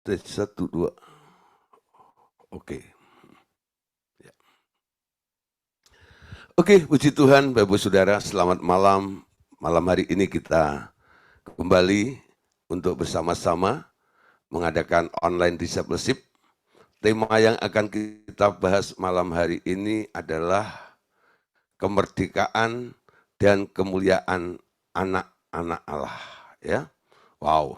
Tes 1, 2. Oke. Ya. Oke, puji Tuhan, Bapak Ibu Saudara, selamat malam. Malam hari ini kita kembali untuk bersama-sama mengadakan online discipleship. Tema yang akan kita bahas malam hari ini adalah kemerdekaan dan kemuliaan anak-anak Allah. Ya, wow.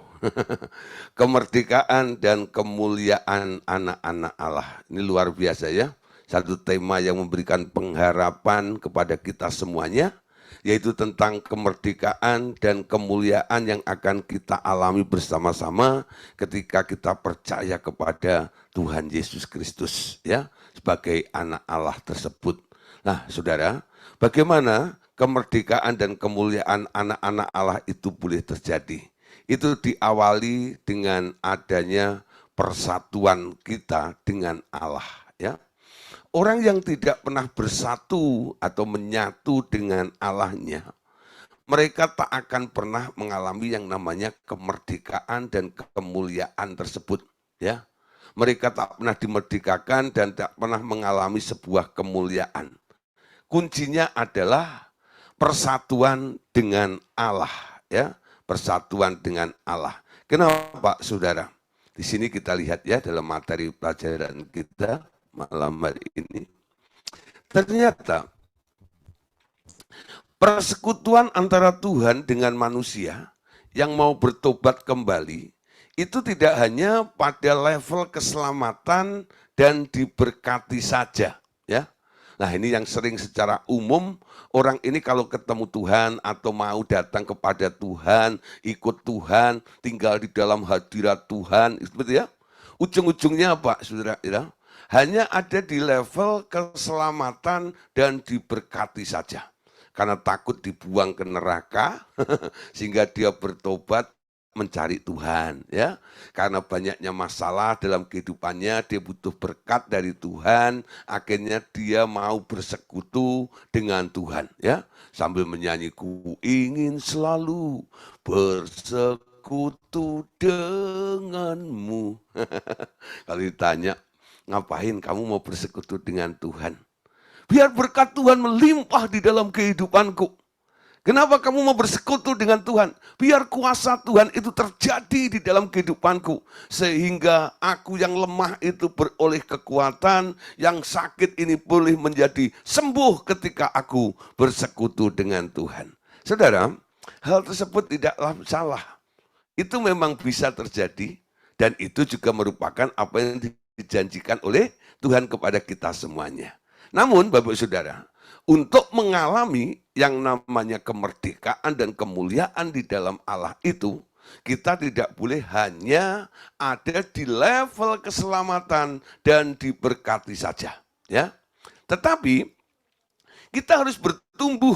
Kemerdekaan dan kemuliaan anak-anak Allah. Ini luar biasa ya. Satu tema yang memberikan pengharapan kepada kita semuanya, yaitu tentang kemerdekaan dan kemuliaan yang akan kita alami bersama-sama ketika kita percaya kepada Tuhan Yesus Kristus ya, sebagai anak Allah tersebut. Nah, Saudara, bagaimana kemerdekaan dan kemuliaan anak-anak Allah itu boleh terjadi? Itu diawali dengan adanya persatuan kita dengan Allah ya. Orang yang tidak pernah bersatu atau menyatu dengan Allahnya, mereka tak akan pernah mengalami yang namanya kemerdekaan dan kemuliaan tersebut ya. Mereka tak pernah dimerdekakan dan tak pernah mengalami sebuah kemuliaan. Kuncinya adalah persatuan dengan Allah ya, persatuan dengan Allah. Kenapa Saudara? Di sini kita lihat ya dalam materi pelajaran kita malam hari ini. Ternyata persekutuan antara Tuhan dengan manusia yang mau bertobat kembali itu tidak hanya pada level keselamatan dan diberkati saja ya. Nah, ini yang sering secara umum orang ini kalau ketemu Tuhan atau mau datang kepada Tuhan, ikut Tuhan, tinggal di dalam hadirat Tuhan, seperti ya. Ujung-ujungnya apa, Saudara? Ya? Hanya ada di level keselamatan dan diberkati saja. Karena takut dibuang ke neraka, sehingga dia bertobat mencari Tuhan ya, karena banyaknya masalah dalam kehidupannya, dia butuh berkat dari Tuhan, akhirnya dia mau bersekutu dengan Tuhan ya, sambil menyanyi ku ingin selalu bersekutu denganmu. Kalau ditanya ngapain kamu mau bersekutu dengan Tuhan, biar berkat Tuhan melimpah di dalam kehidupanku. Kenapa kamu mau bersekutu dengan Tuhan? Biar kuasa Tuhan itu terjadi di dalam kehidupanku. Sehingga aku yang lemah itu beroleh kekuatan, yang sakit ini boleh menjadi sembuh ketika aku bersekutu dengan Tuhan. Saudara, hal tersebut tidaklah salah. Itu memang bisa terjadi dan itu juga merupakan apa yang dijanjikan oleh Tuhan kepada kita semuanya. Namun Bapak Saudara, untuk mengalami yang namanya kemerdekaan dan kemuliaan di dalam Allah itu, kita tidak boleh hanya ada di level keselamatan dan diberkati saja, ya. Tetapi kita harus bertumbuh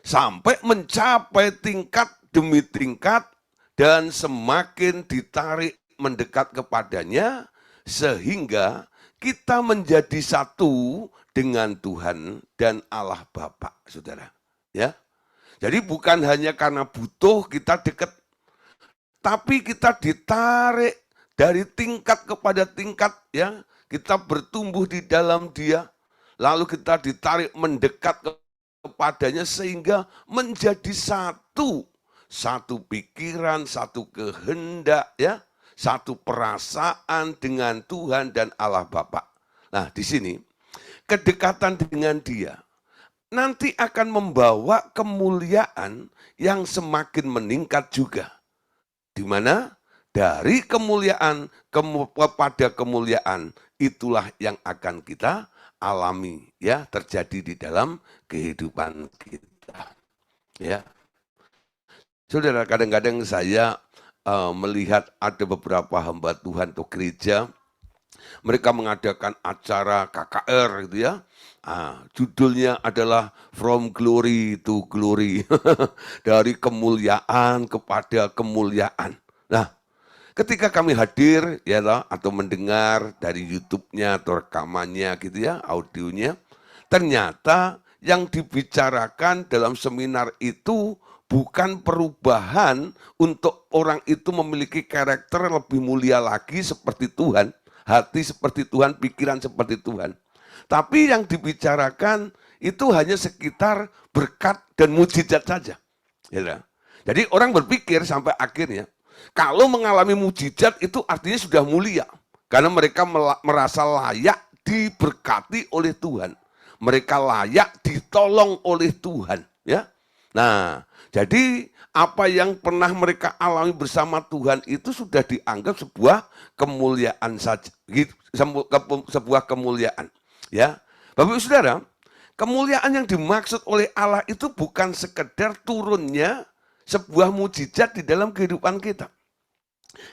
sampai mencapai tingkat demi tingkat dan semakin ditarik mendekat kepadanya sehingga kita menjadi satu dengan Tuhan dan Allah Bapa, Saudara. Ya. Jadi bukan hanya karena butuh kita dekat, tapi kita ditarik dari tingkat kepada tingkat ya. Kita bertumbuh di dalam Dia, lalu kita ditarik mendekat kepadanya sehingga menjadi satu. Satu pikiran, satu kehendak ya, satu perasaan dengan Tuhan dan Allah Bapa. Nah, di sini kedekatan dengan Dia nanti akan membawa kemuliaan yang semakin meningkat juga. Di mana dari kemuliaan kepada kemuliaan itulah yang akan kita alami ya, terjadi di dalam kehidupan kita. Ya. Saudara, kadang-kadang saya melihat ada beberapa hamba Tuhan atau gereja, mereka mengadakan acara KKR gitu ya. Judulnya adalah From Glory to Glory. Dari kemuliaan kepada kemuliaan. Nah, ketika kami hadir ya atau mendengar dari YouTube-nya atau rekamannya gitu ya, audionya, ternyata yang dibicarakan dalam seminar itu bukan perubahan untuk orang itu memiliki karakter lebih mulia lagi seperti Tuhan, hati seperti Tuhan, pikiran seperti Tuhan. Tapi yang dibicarakan itu hanya sekitar berkat dan mujizat saja. Ya. Jadi orang berpikir sampai akhirnya, kalau mengalami mujizat itu artinya sudah mulia. Karena mereka merasa layak diberkati oleh Tuhan. Mereka layak ditolong oleh Tuhan. Ya. Nah, jadi apa yang pernah mereka alami bersama Tuhan itu sudah dianggap sebuah kemuliaan saja. Sebuah kemuliaan. Ya, Bapak Ibu Saudara, kemuliaan yang dimaksud oleh Allah itu bukan sekedar turunnya sebuah mujizat di dalam kehidupan kita.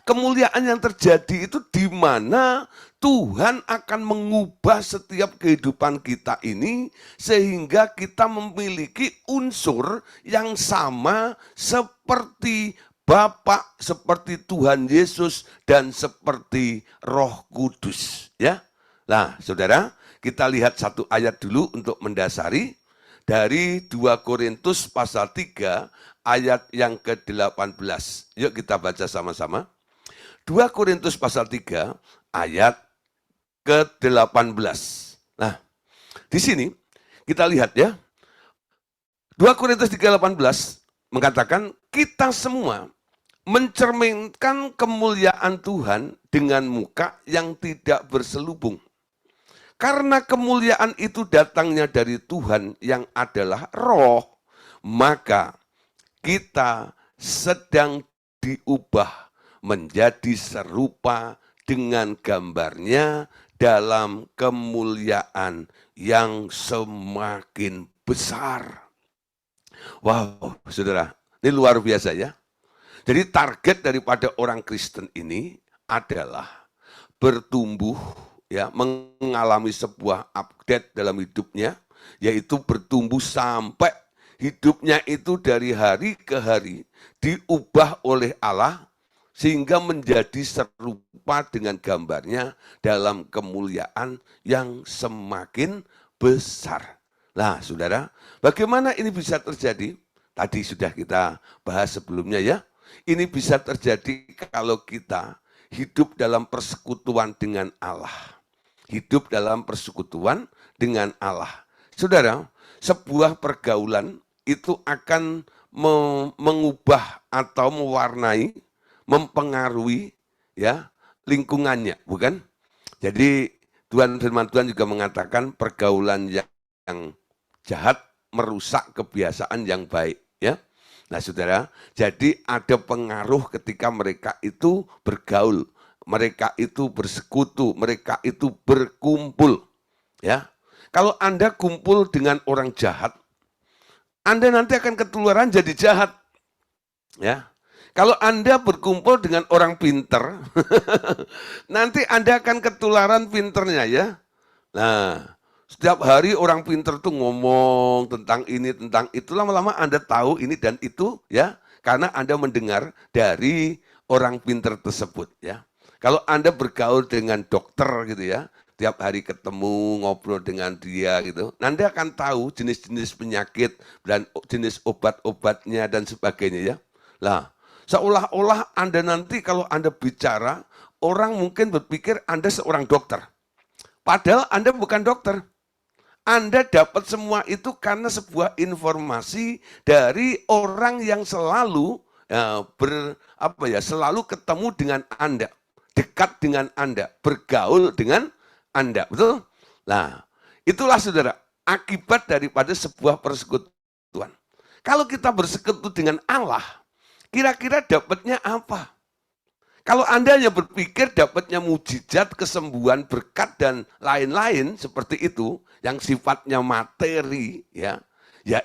Kemuliaan yang terjadi itu di mana Tuhan akan mengubah setiap kehidupan kita ini sehingga kita memiliki unsur yang sama seperti Bapa, seperti Tuhan Yesus dan seperti Roh Kudus, ya. Nah, Saudara, kita lihat satu ayat dulu untuk mendasari dari 2 Korintus pasal 3 ayat yang ke-18. Yuk kita baca sama-sama. 2 Korintus pasal 3 ayat ke-18. Nah, di sini kita lihat ya. 2 Korintus 3:18 mengatakan kita semua mencerminkan kemuliaan Tuhan dengan muka yang tidak berselubung. Karena kemuliaan itu datangnya dari Tuhan yang adalah Roh, maka kita sedang diubah menjadi serupa dengan gambarnya dalam kemuliaan yang semakin besar. Wow, saudara, ini luar biasa ya. Jadi target daripada orang Kristen ini adalah bertumbuh, ya, mengalami sebuah update dalam hidupnya, yaitu bertumbuh sampai hidupnya itu dari hari ke hari diubah oleh Allah sehingga menjadi serupa dengan gambarnya dalam kemuliaan yang semakin besar. Nah, saudara, bagaimana ini bisa terjadi? Tadi sudah kita bahas sebelumnya ya. Ini bisa terjadi kalau kita hidup dalam persekutuan dengan Allah. Hidup dalam persekutuan dengan Allah. Saudara, sebuah pergaulan itu akan mengubah atau mewarnai, mempengaruhi ya lingkungannya, bukan? Jadi firman Tuhan juga mengatakan pergaulan yang jahat merusak kebiasaan yang baik, ya. Nah, saudara, jadi ada pengaruh ketika mereka itu bergaul, mereka itu bersekutu, mereka itu berkumpul, ya. Kalau Anda kumpul dengan orang jahat, Anda nanti akan ketularan jadi jahat, ya. Kalau Anda berkumpul dengan orang pinter, nanti Anda akan ketularan pinternya, ya. Nah, setiap hari orang pinter tuh ngomong tentang ini, tentang itu, lama-lama Anda tahu ini dan itu, ya, karena Anda mendengar dari orang pinter tersebut, ya. Kalau Anda bergaul dengan dokter gitu ya, tiap hari ketemu, ngobrol dengan dia gitu, Anda akan tahu jenis-jenis penyakit dan jenis obat-obatnya dan sebagainya, ya. Lah, seolah-olah Anda nanti kalau Anda bicara, orang mungkin berpikir Anda seorang dokter. Padahal Anda bukan dokter. Anda dapat semua itu karena sebuah informasi dari orang yang selalu selalu ketemu dengan Anda, dekat dengan Anda, bergaul dengan Anda, betul? Nah, itulah saudara, akibat daripada sebuah persekutuan. Kalau kita bersekutu dengan Allah, kira-kira dapatnya apa? Kalau Anda hanya berpikir dapatnya mujizat, kesembuhan, berkat, dan lain-lain seperti itu, yang sifatnya materi, ya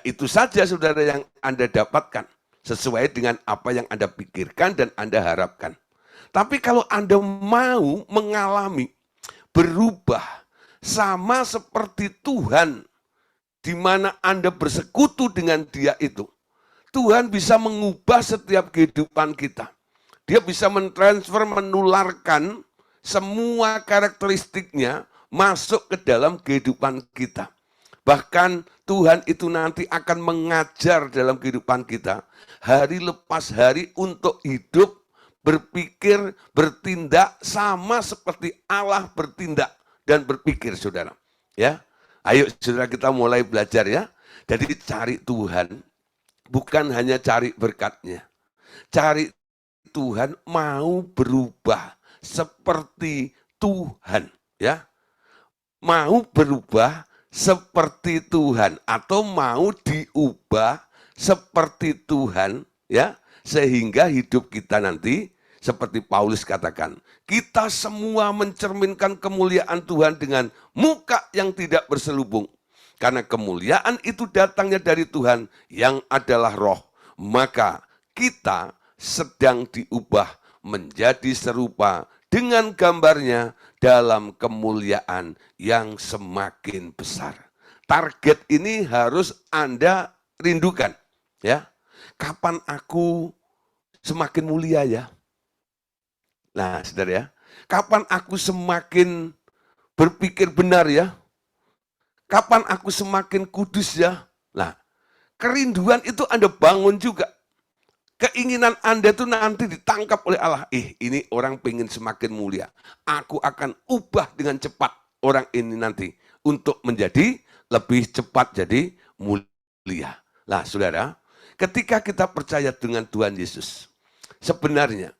itu saja saudara yang Anda dapatkan, sesuai dengan apa yang Anda pikirkan dan Anda harapkan. Tapi kalau Anda mau mengalami, berubah, sama seperti Tuhan, di mana Anda bersekutu dengan Dia itu, Tuhan bisa mengubah setiap kehidupan kita. Dia bisa mentransfer, menularkan semua karakteristiknya masuk ke dalam kehidupan kita. Bahkan Tuhan itu nanti akan mengajar dalam kehidupan kita hari lepas hari untuk hidup, berpikir, bertindak sama seperti Allah bertindak dan berpikir, saudara. Ya, ayo saudara kita mulai belajar ya. Jadi cari Tuhan, bukan hanya cari berkatnya. Cari Tuhan mau berubah seperti Tuhan, ya. Mau berubah seperti Tuhan atau mau diubah seperti Tuhan, ya, sehingga hidup kita nanti seperti Paulus katakan, kita semua mencerminkan kemuliaan Tuhan dengan muka yang tidak berselubung. Karena kemuliaan itu datangnya dari Tuhan yang adalah roh. Maka kita sedang diubah menjadi serupa dengan gambarnya dalam kemuliaan yang semakin besar. Target ini harus Anda rindukan. Ya, kapan aku semakin mulia ya? Nah, saudara ya, kapan aku semakin berpikir benar ya? Kapan aku semakin kudus ya? Nah, kerinduan itu Anda bangun juga. Keinginan Anda itu nanti ditangkap oleh Allah. Ini orang pengen semakin mulia. Aku akan ubah dengan cepat orang ini nanti untuk menjadi lebih cepat jadi mulia. Nah, saudara, ketika kita percaya dengan Tuhan Yesus, sebenarnya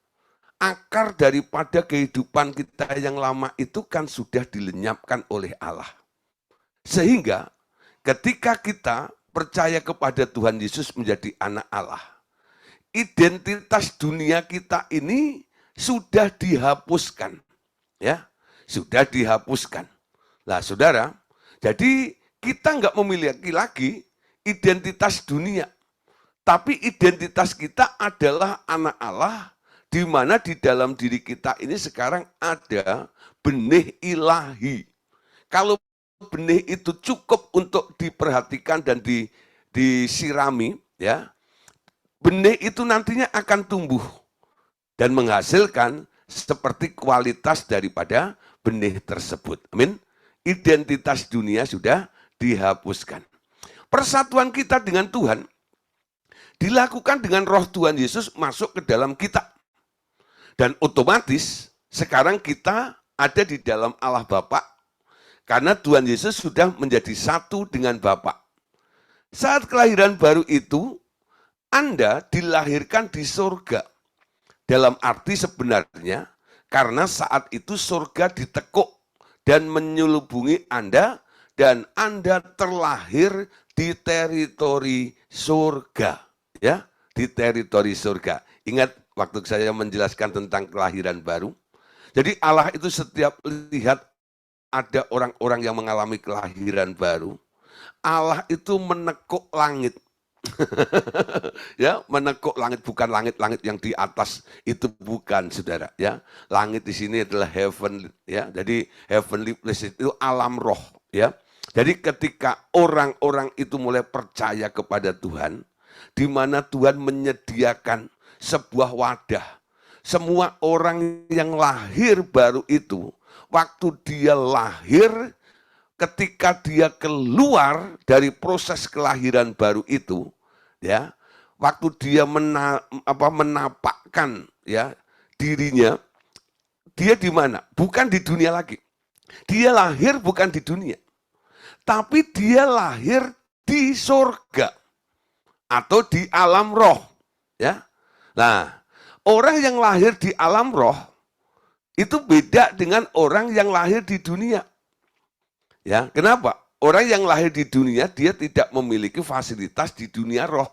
akar daripada kehidupan kita yang lama itu kan sudah dilenyapkan oleh Allah. Sehingga ketika kita percaya kepada Tuhan Yesus menjadi anak Allah, identitas dunia kita ini sudah dihapuskan. Ya, sudah dihapuskan. Nah, saudara, jadi kita nggak memiliki lagi identitas dunia. Tapi identitas kita adalah anak Allah, di mana di dalam diri kita ini sekarang ada benih ilahi. Kalau benih itu cukup untuk diperhatikan dan disirami, ya, benih itu nantinya akan tumbuh dan menghasilkan seperti kualitas daripada benih tersebut. Amin. Identitas dunia sudah dihapuskan. Persatuan kita dengan Tuhan dilakukan dengan roh Tuhan Yesus masuk ke dalam kita. Dan otomatis sekarang kita ada di dalam Allah Bapa karena Tuhan Yesus sudah menjadi satu dengan Bapa. Saat kelahiran baru itu, Anda dilahirkan di surga. Dalam arti sebenarnya, karena saat itu surga ditekuk dan menyelubungi Anda, dan Anda terlahir di teritori surga. Ya, di teritori surga. Ingat waktu saya menjelaskan tentang kelahiran baru. Jadi Allah itu setiap lihat ada orang-orang yang mengalami kelahiran baru, Allah itu menekuk langit. Ya, menekuk langit, bukan langit-langit yang di atas, itu bukan, saudara, ya. Langit di sini adalah heaven, ya. Jadi heavenly place itu alam roh, ya. Jadi ketika orang-orang itu mulai percaya kepada Tuhan, di mana Tuhan menyediakan sebuah wadah. Semua orang yang lahir baru itu, waktu dia lahir, ketika dia keluar dari proses kelahiran baru itu, ya, waktu dia menapakkan ya dirinya, dia di mana? Bukan di dunia lagi. Dia lahir bukan di dunia, tapi dia lahir di surga atau di alam roh, ya. Nah, orang yang lahir di alam roh itu beda dengan orang yang lahir di dunia. Ya, kenapa? Orang yang lahir di dunia dia tidak memiliki fasilitas di dunia roh.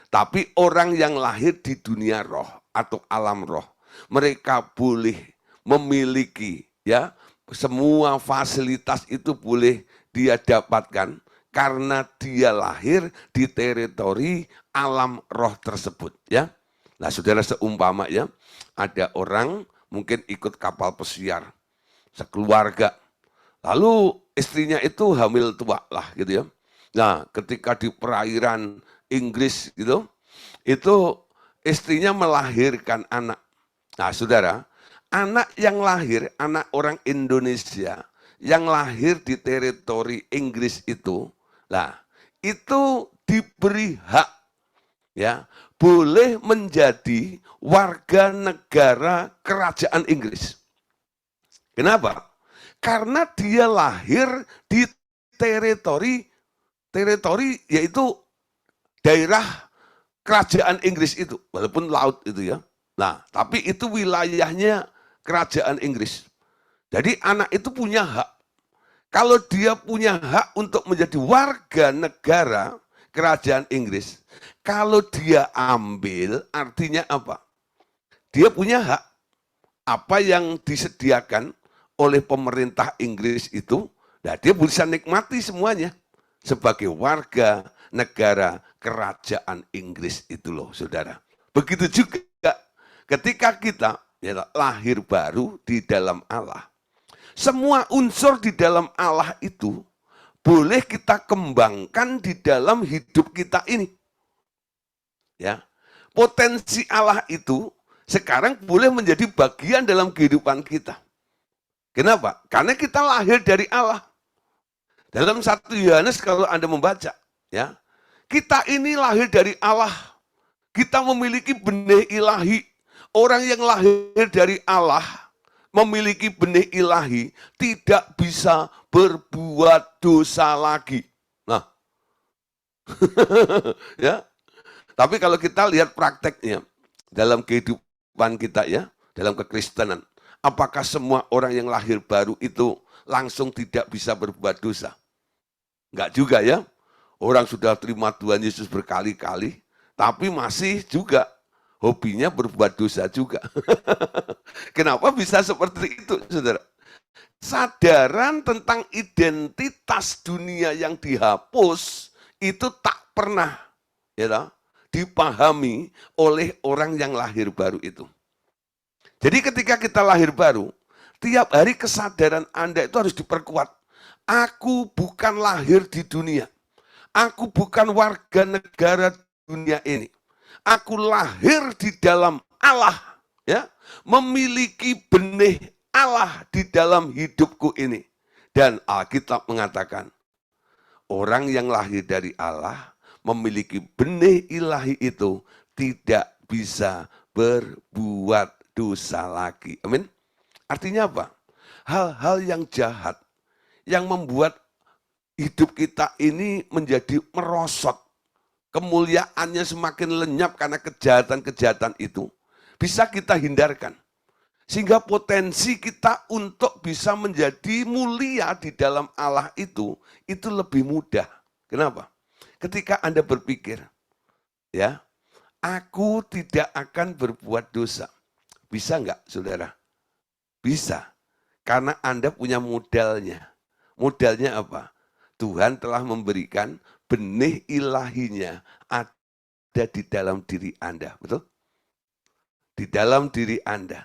Tapi orang yang lahir di dunia roh atau alam roh, mereka boleh memiliki ya semua fasilitas itu boleh dia dapatkan karena dia lahir di teritori alam roh tersebut, ya. Nah, saudara, seumpama ya ada orang mungkin ikut kapal pesiar sekeluarga. Lalu istrinya itu hamil tua lah gitu ya. Nah, ketika di perairan Inggris gitu, itu istrinya melahirkan anak. Nah, saudara, anak yang lahir, anak orang Indonesia yang lahir di teritori Inggris itu, Nah, itu diberi hak, ya, boleh menjadi warga negara kerajaan Inggris. Kenapa? Karena dia lahir di teritori yaitu daerah kerajaan Inggris itu, walaupun laut itu ya. Nah, tapi itu wilayahnya kerajaan Inggris. Jadi anak itu punya hak. Kalau dia punya hak untuk menjadi warga negara kerajaan Inggris, kalau dia ambil artinya apa? Dia punya hak. Apa yang disediakan oleh pemerintah Inggris itu, nah dia bisa nikmati semuanya sebagai warga negara kerajaan Inggris itu loh, saudara. Begitu juga ketika kita ya, lahir baru di dalam Allah. Semua unsur di dalam Allah itu boleh kita kembangkan di dalam hidup kita ini. Ya, potensi Allah itu sekarang boleh menjadi bagian dalam kehidupan kita. Kenapa? Karena kita lahir dari Allah. Dalam 1 Yohanes kalau Anda membaca, ya, kita ini lahir dari Allah. Kita memiliki benih ilahi. Orang yang lahir dari Allah memiliki benih ilahi tidak bisa berbuat dosa lagi. Nah, ya. Tapi kalau kita lihat prakteknya dalam kehidupan kita ya, dalam kekristenan, apakah semua orang yang lahir baru itu langsung tidak bisa berbuat dosa? Enggak juga ya. Orang sudah terima Tuhan Yesus berkali-kali, tapi masih juga hobinya berbuat dosa juga. Kenapa bisa seperti itu, saudara? Sadaran tentang identitas dunia yang dihapus itu tak pernah ya, dipahami oleh orang yang lahir baru itu. Jadi ketika kita lahir baru, tiap hari kesadaran Anda itu harus diperkuat. Aku bukan lahir di dunia. Aku bukan warga negara dunia ini. Aku lahir di dalam Allah, ya, memiliki benih Allah di dalam hidupku ini. Dan Alkitab mengatakan, orang yang lahir dari Allah memiliki benih ilahi itu tidak bisa berbuat dosa lagi. Amin. Artinya apa? Hal-hal yang jahat yang membuat hidup kita ini menjadi merosot, kemuliaannya semakin lenyap karena kejahatan-kejahatan itu, bisa kita hindarkan. Sehingga potensi kita untuk bisa menjadi mulia di dalam Allah itu lebih mudah. Kenapa? Ketika Anda berpikir, ya, aku tidak akan berbuat dosa. Bisa enggak, saudara? Bisa. Karena Anda punya modalnya. Modalnya apa? Tuhan telah memberikan benih ilahinya ada di dalam diri Anda. Betul? Di dalam diri Anda.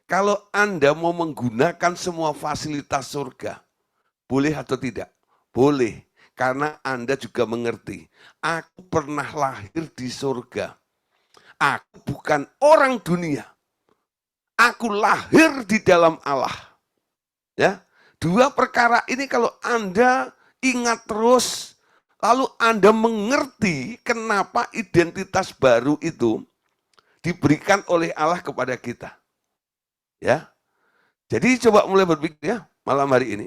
Kalau Anda mau menggunakan semua fasilitas surga, boleh atau tidak? Boleh. Karena Anda juga mengerti, aku pernah lahir di surga. Aku bukan orang dunia. Aku lahir di dalam Allah. Ya, dua perkara ini kalau Anda ingat terus, lalu Anda mengerti kenapa identitas baru itu diberikan oleh Allah kepada kita. Ya, jadi coba mulai berpikir ya malam hari ini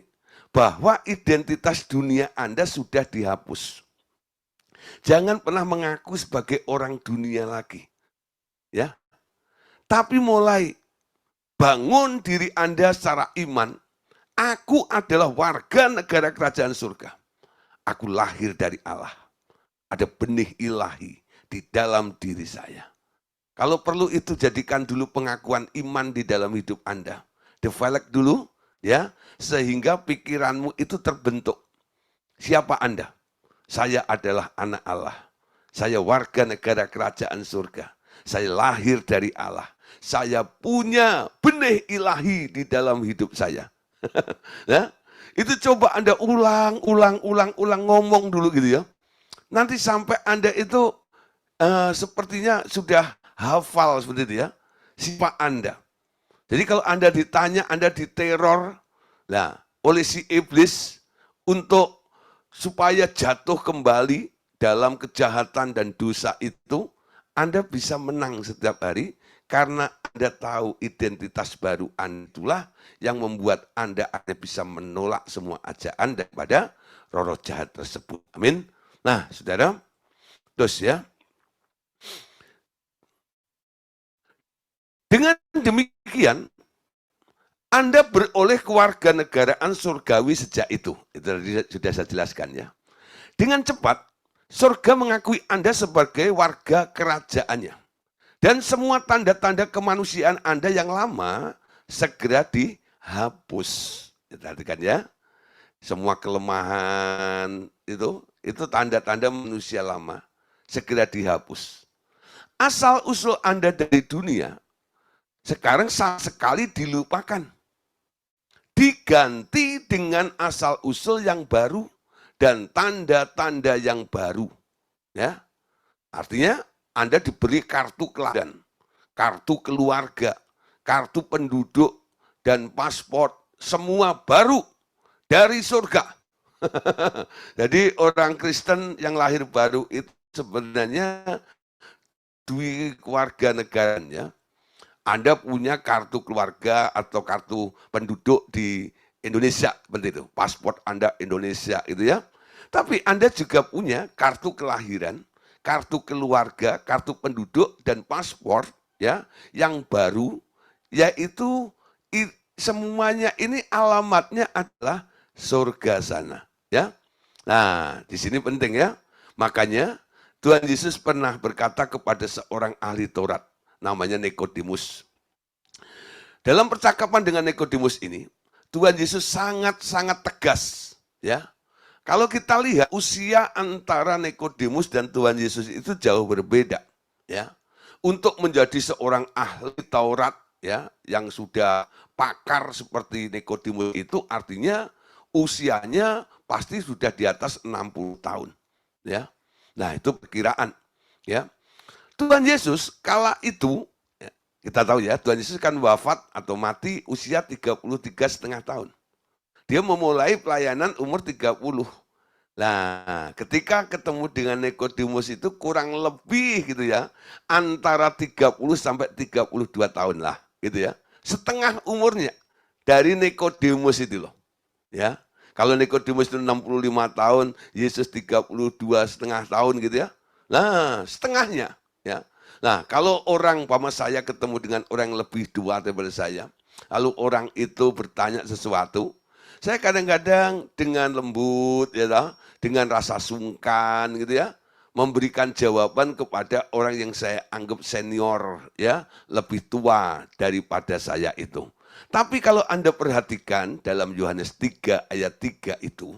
bahwa identitas dunia Anda sudah dihapus. Jangan pernah mengaku sebagai orang dunia lagi, ya. Tapi mulai bangun diri Anda secara iman. Aku adalah warga negara kerajaan surga. Aku lahir dari Allah. Ada benih ilahi di dalam diri saya. Kalau perlu itu jadikan dulu pengakuan iman di dalam hidup Anda. Develop dulu ya, sehingga pikiranmu itu terbentuk. Siapa Anda? Saya adalah anak Allah. Saya warga negara kerajaan surga. Saya lahir dari Allah. Saya punya benih ilahi di dalam hidup saya. Ya, itu coba Anda ulang ngomong dulu gitu ya. Nanti sampai Anda itu sepertinya sudah hafal seperti itu ya. Siapa Anda? Jadi kalau Anda ditanya, Anda diteror oleh si iblis untuk supaya jatuh kembali dalam kejahatan dan dosa itu, Anda bisa menang setiap hari karena Anda tahu identitas baru Anda itulah yang membuat Anda bisa menolak semua ajakan daripada roh-roh jahat tersebut. Amin. Nah, saudara, terus ya. Dengan demikian, Anda beroleh kewarganegaraan surgawi sejak itu. Itu sudah saya jelaskan ya. Dengan cepat, surga mengakui Anda sebagai warga kerajaannya. Dan semua tanda-tanda kemanusiaan Anda yang lama segera dihapus. Perhatikan ya. Semua kelemahan itu tanda-tanda manusia lama segera dihapus. Asal-usul Anda dari dunia sekarang sekali dilupakan. Diganti dengan asal-usul yang baru dan tanda-tanda yang baru. Ya, artinya Anda diberi kartu kelahiran, kartu keluarga, kartu penduduk, dan paspor. Semua baru dari surga. Jadi orang Kristen yang lahir baru itu sebenarnya dui keluarga negaranya. Anda punya kartu keluarga atau kartu penduduk di Indonesia, seperti itu. Paspor Anda Indonesia itu ya. Tapi Anda juga punya kartu kelahiran, kartu keluarga, kartu penduduk, dan paspor ya yang baru, yaitu semuanya ini alamatnya adalah surga sana. Ya. Nah, di sini penting ya. Makanya Tuhan Yesus pernah berkata kepada seorang ahli Taurat, namanya Nikodemus. Dalam percakapan dengan Nikodemus ini, Tuhan Yesus sangat-sangat tegas, ya. Kalau kita lihat usia antara Nikodemus dan Tuhan Yesus itu jauh berbeda, ya. Untuk menjadi seorang ahli Taurat, ya, yang sudah pakar seperti Nikodemus itu artinya usianya pasti sudah di atas 60 tahun, ya. Nah, itu perkiraan, ya. Tuhan Yesus kala itu, kita tahu ya, Tuhan Yesus kan wafat atau mati usia 33,5 tahun. Dia memulai pelayanan umur 30. Nah, ketika ketemu dengan Nikodemus itu kurang lebih gitu ya, antara 30 sampai 32 tahun lah, gitu ya. Setengah umurnya dari Nikodemus itu loh. Ya. Kalau Nikodemus itu 65 tahun, Yesus 32,5 tahun gitu ya. Nah, setengahnya. Ya. Nah, kalau orang, umpama saya ketemu dengan orang yang lebih tua daripada saya, lalu orang itu bertanya sesuatu, saya kadang-kadang dengan lembut, ya, dengan rasa sungkan, gitu ya, memberikan jawaban kepada orang yang saya anggap senior, ya, lebih tua daripada saya itu. Tapi kalau Anda perhatikan dalam Yohanes 3 ayat 3 itu,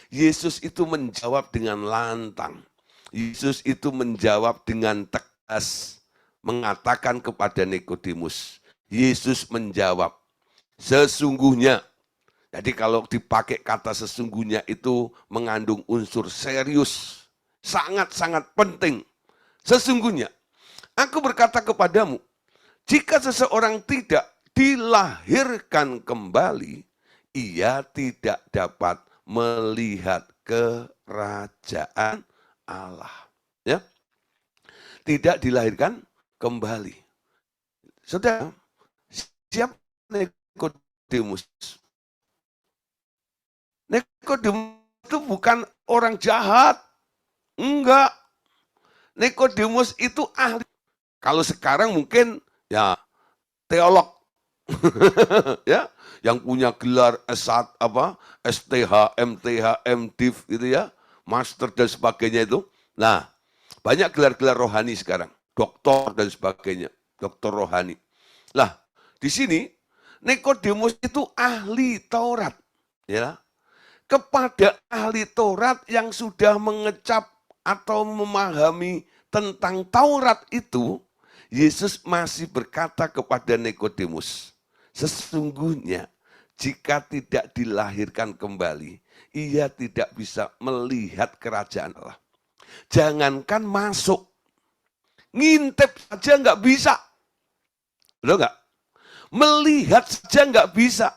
Yesus itu menjawab dengan lantang. Yesus itu menjawab dengan tegas, mengatakan kepada Nikodemus. Yesus menjawab, sesungguhnya. Jadi kalau dipakai kata sesungguhnya itu mengandung unsur serius, sangat-sangat penting. Sesungguhnya, aku berkata kepadamu, jika seseorang tidak dilahirkan kembali, ia tidak dapat melihat kerajaan Allah. Ya, tidak dilahirkan kembali. Saudara, siapa Nikodemus? Nikodemus itu bukan orang jahat. Enggak. Nikodemus itu ahli. Kalau sekarang mungkin ya teolog. Ya, yang punya gelar S1 STH, MTH, MDiv gitu ya, master dan sebagainya itu. Nah, banyak gelar-gelar rohani sekarang, doktor dan sebagainya, doktor rohani. Lah, di sini Nikodemus itu ahli Taurat, ya. Kepada ahli Taurat yang sudah mengecap atau memahami tentang Taurat itu, Yesus masih berkata kepada Nikodemus, sesungguhnya jika tidak dilahirkan kembali, ia tidak bisa melihat kerajaan Allah. Jangankan masuk, ngintip saja nggak bisa. Betul nggak? Melihat saja nggak bisa.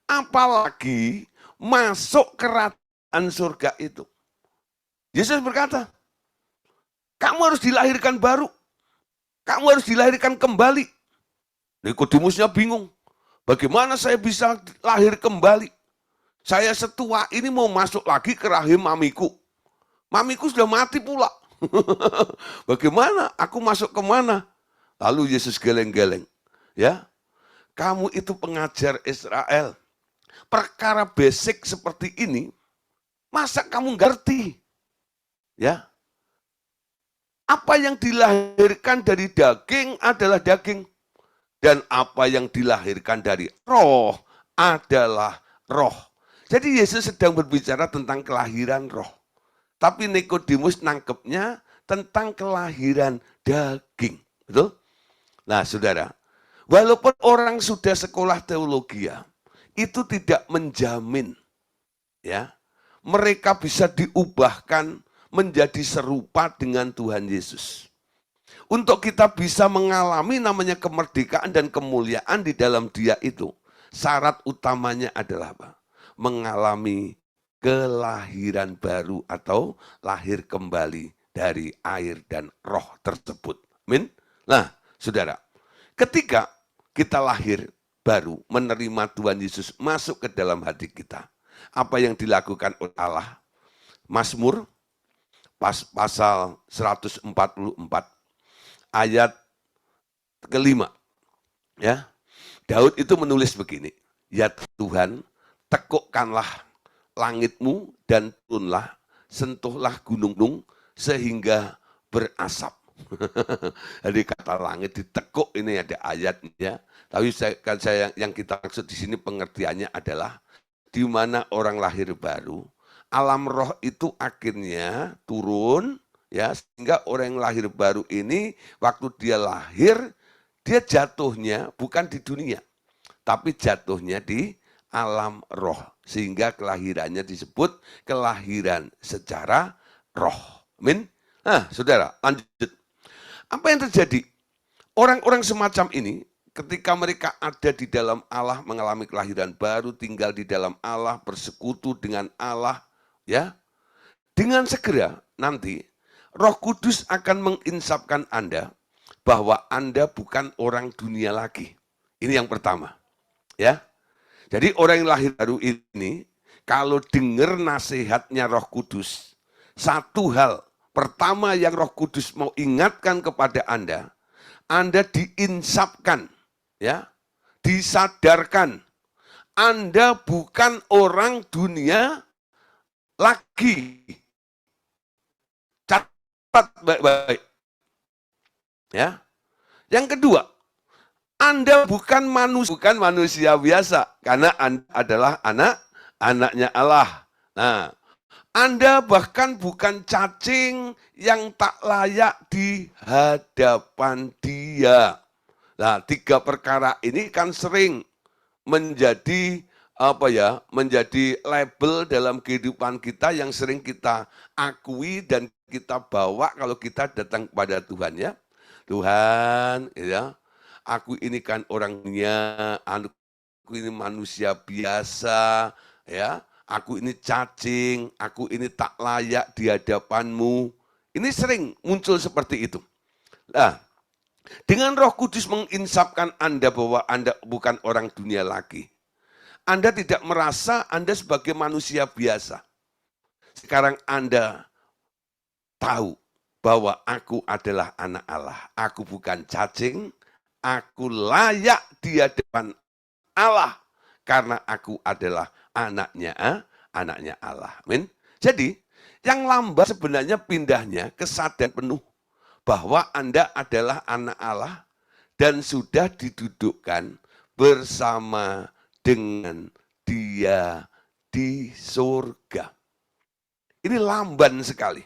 Apalagi masuk kerajaan kerajaan surga itu. Yesus berkata, kamu harus dilahirkan baru. Kamu harus dilahirkan kembali. Nikodemusnya bingung. Bagaimana saya bisa lahir kembali? Saya setua ini mau masuk lagi ke rahim mamiku. Mamiku sudah mati pula. Bagaimana? Aku masuk kemana? Lalu Yesus geleng-geleng. Ya, kamu itu pengajar Israel. Perkara basic seperti ini, masa kamu ngerti? Ya, apa yang dilahirkan dari daging adalah daging. Dan apa yang dilahirkan dari roh adalah roh. Jadi Yesus sedang berbicara tentang kelahiran roh. Tapi Nikodemus nangkepnya tentang kelahiran daging. Betul? Nah saudara, walaupun orang sudah sekolah teologi, itu tidak menjamin ya mereka bisa diubahkan menjadi serupa dengan Tuhan Yesus. Untuk kita bisa mengalami namanya kemerdekaan dan kemuliaan di dalam Dia itu, syarat utamanya adalah apa? Mengalami kelahiran baru atau lahir kembali dari air dan roh tersebut. Amin. Nah, saudara, ketika kita lahir baru, menerima Tuhan Yesus masuk ke dalam hati kita, apa yang dilakukan oleh Allah? Mazmur pasal 144 ayat kelima, ya, Daud itu menulis begini, ya Tuhan, tekukkanlah langitmu dan turunlah, sentuhlah gunung-gunung sehingga berasap. Jadi kata langit ditekuk ini ada ayatnya, tapi yang kita maksud di sini pengertiannya adalah di mana orang lahir baru, alam roh itu akhirnya turun. Ya, sehingga orang yang lahir baru ini waktu dia lahir, dia jatuhnya bukan di dunia, tapi jatuhnya di alam roh. Sehingga kelahirannya disebut kelahiran secara roh. Amin. Nah, saudara, lanjut. Apa yang terjadi? Orang-orang semacam ini, ketika mereka ada di dalam Allah, mengalami kelahiran baru, tinggal di dalam Allah, bersekutu dengan Allah, ya, dengan segera nanti Roh Kudus akan menginsapkan Anda bahwa Anda bukan orang dunia lagi. Ini yang pertama. Ya. Jadi orang yang lahir baru ini, kalau dengar nasihatnya Roh Kudus, satu hal pertama yang Roh Kudus mau ingatkan kepada Anda diinsapkan, ya, disadarkan, Anda bukan orang dunia lagi. Baik-baik. Ya. Yang kedua, Anda bukan manusia biasa karena Anda adalah anaknya Allah. Nah, Anda bahkan bukan cacing yang tak layak di hadapan Dia. Nah, tiga perkara ini kan sering menjadi menjadi label dalam kehidupan kita yang sering kita akui dan kita bawa kalau kita datang kepada Tuhan, ya. Tuhan, ya, aku ini kan orangnya, aku ini manusia biasa, ya. Aku ini cacing, aku ini tak layak di hadapan-Mu. Ini sering muncul seperti itu. Nah, dengan Roh Kudus menginsapkan Anda bahwa Anda bukan orang dunia lagi. Anda tidak merasa Anda sebagai manusia biasa. Sekarang Anda tahu bahwa aku adalah anak Allah. Aku bukan cacing, aku layak di hadapan Allah karena aku adalah anaknya Allah. Amin. Jadi, yang lambat sebenarnya pindahnya kesadaran penuh bahwa Anda adalah anak Allah dan sudah didudukkan bersama dengan Dia di surga. Ini lamban sekali,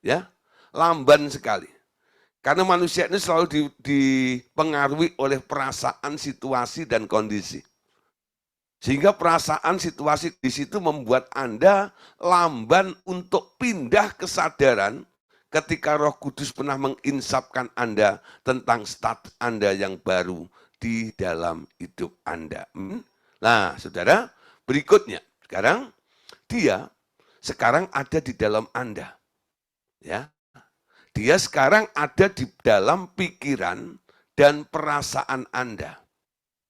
ya, lamban sekali. Karena manusia ini selalu dipengaruhi oleh perasaan, situasi, dan kondisi. Sehingga perasaan, situasi di situ membuat Anda lamban untuk pindah kesadaran ketika Roh Kudus pernah menginsapkan Anda tentang status Anda yang baru di dalam hidup Anda. Nah, saudara, berikutnya, sekarang Dia sekarang ada di dalam Anda. Ya. Dia sekarang ada di dalam pikiran dan perasaan Anda.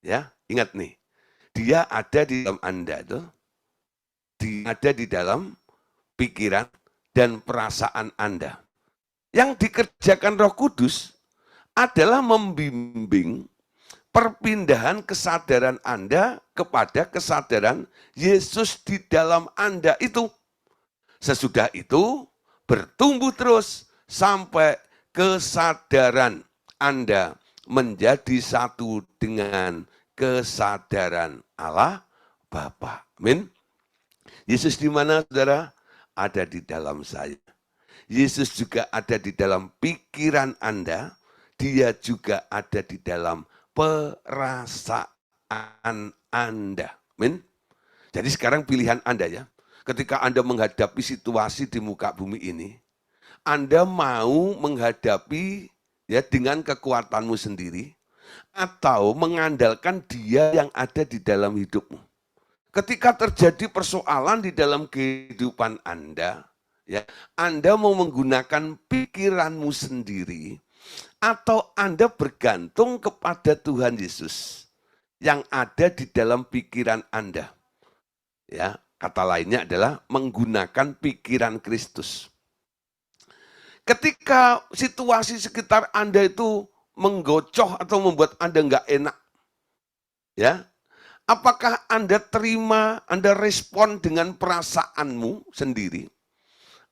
Ya, ingat nih. Dia ada di dalam Anda tuh. Dia ada di dalam pikiran dan perasaan Anda. Yang dikerjakan Roh Kudus adalah membimbing perpindahan kesadaran Anda kepada kesadaran Yesus di dalam Anda itu. Sesudah itu bertumbuh terus sampai kesadaran Anda menjadi satu dengan kesadaran Allah Bapa. Amin. Yesus di mana, saudara? Ada di dalam saya. Yesus juga ada di dalam pikiran Anda. Dia juga ada di dalam perasaan Anda. Amin. Jadi sekarang pilihan Anda ya. Ketika Anda menghadapi situasi di muka bumi ini, Anda mau menghadapi ya dengan kekuatanmu sendiri atau mengandalkan Dia yang ada di dalam hidupmu. Ketika terjadi persoalan di dalam kehidupan Anda, ya, Anda mau menggunakan pikiranmu sendiri atau Anda bergantung kepada Tuhan Yesus yang ada di dalam pikiran Anda. Ya, kata lainnya adalah menggunakan pikiran Kristus. Ketika situasi sekitar Anda itu menggocoh atau membuat Anda nggak enak, ya, apakah Anda terima, Anda respon dengan perasaanmu sendiri,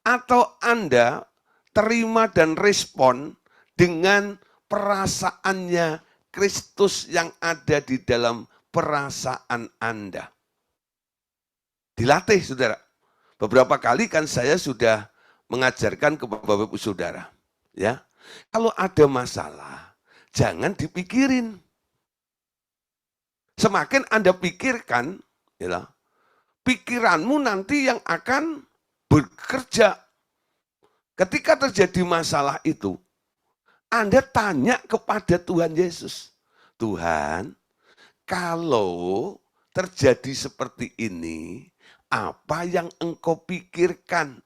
atau Anda terima dan respon dengan perasaannya Kristus yang ada di dalam perasaan Anda? Dilatih, saudara. Beberapa kali kan saya sudah mengajarkan kepada Bapak Ibu Saudara. Ya, kalau ada masalah, jangan dipikirin. Semakin Anda pikirkan, ya, pikiranmu nanti yang akan bekerja. Ketika terjadi masalah itu, Anda tanya kepada Tuhan Yesus. Tuhan, kalau terjadi seperti ini, apa yang engkau pikirkan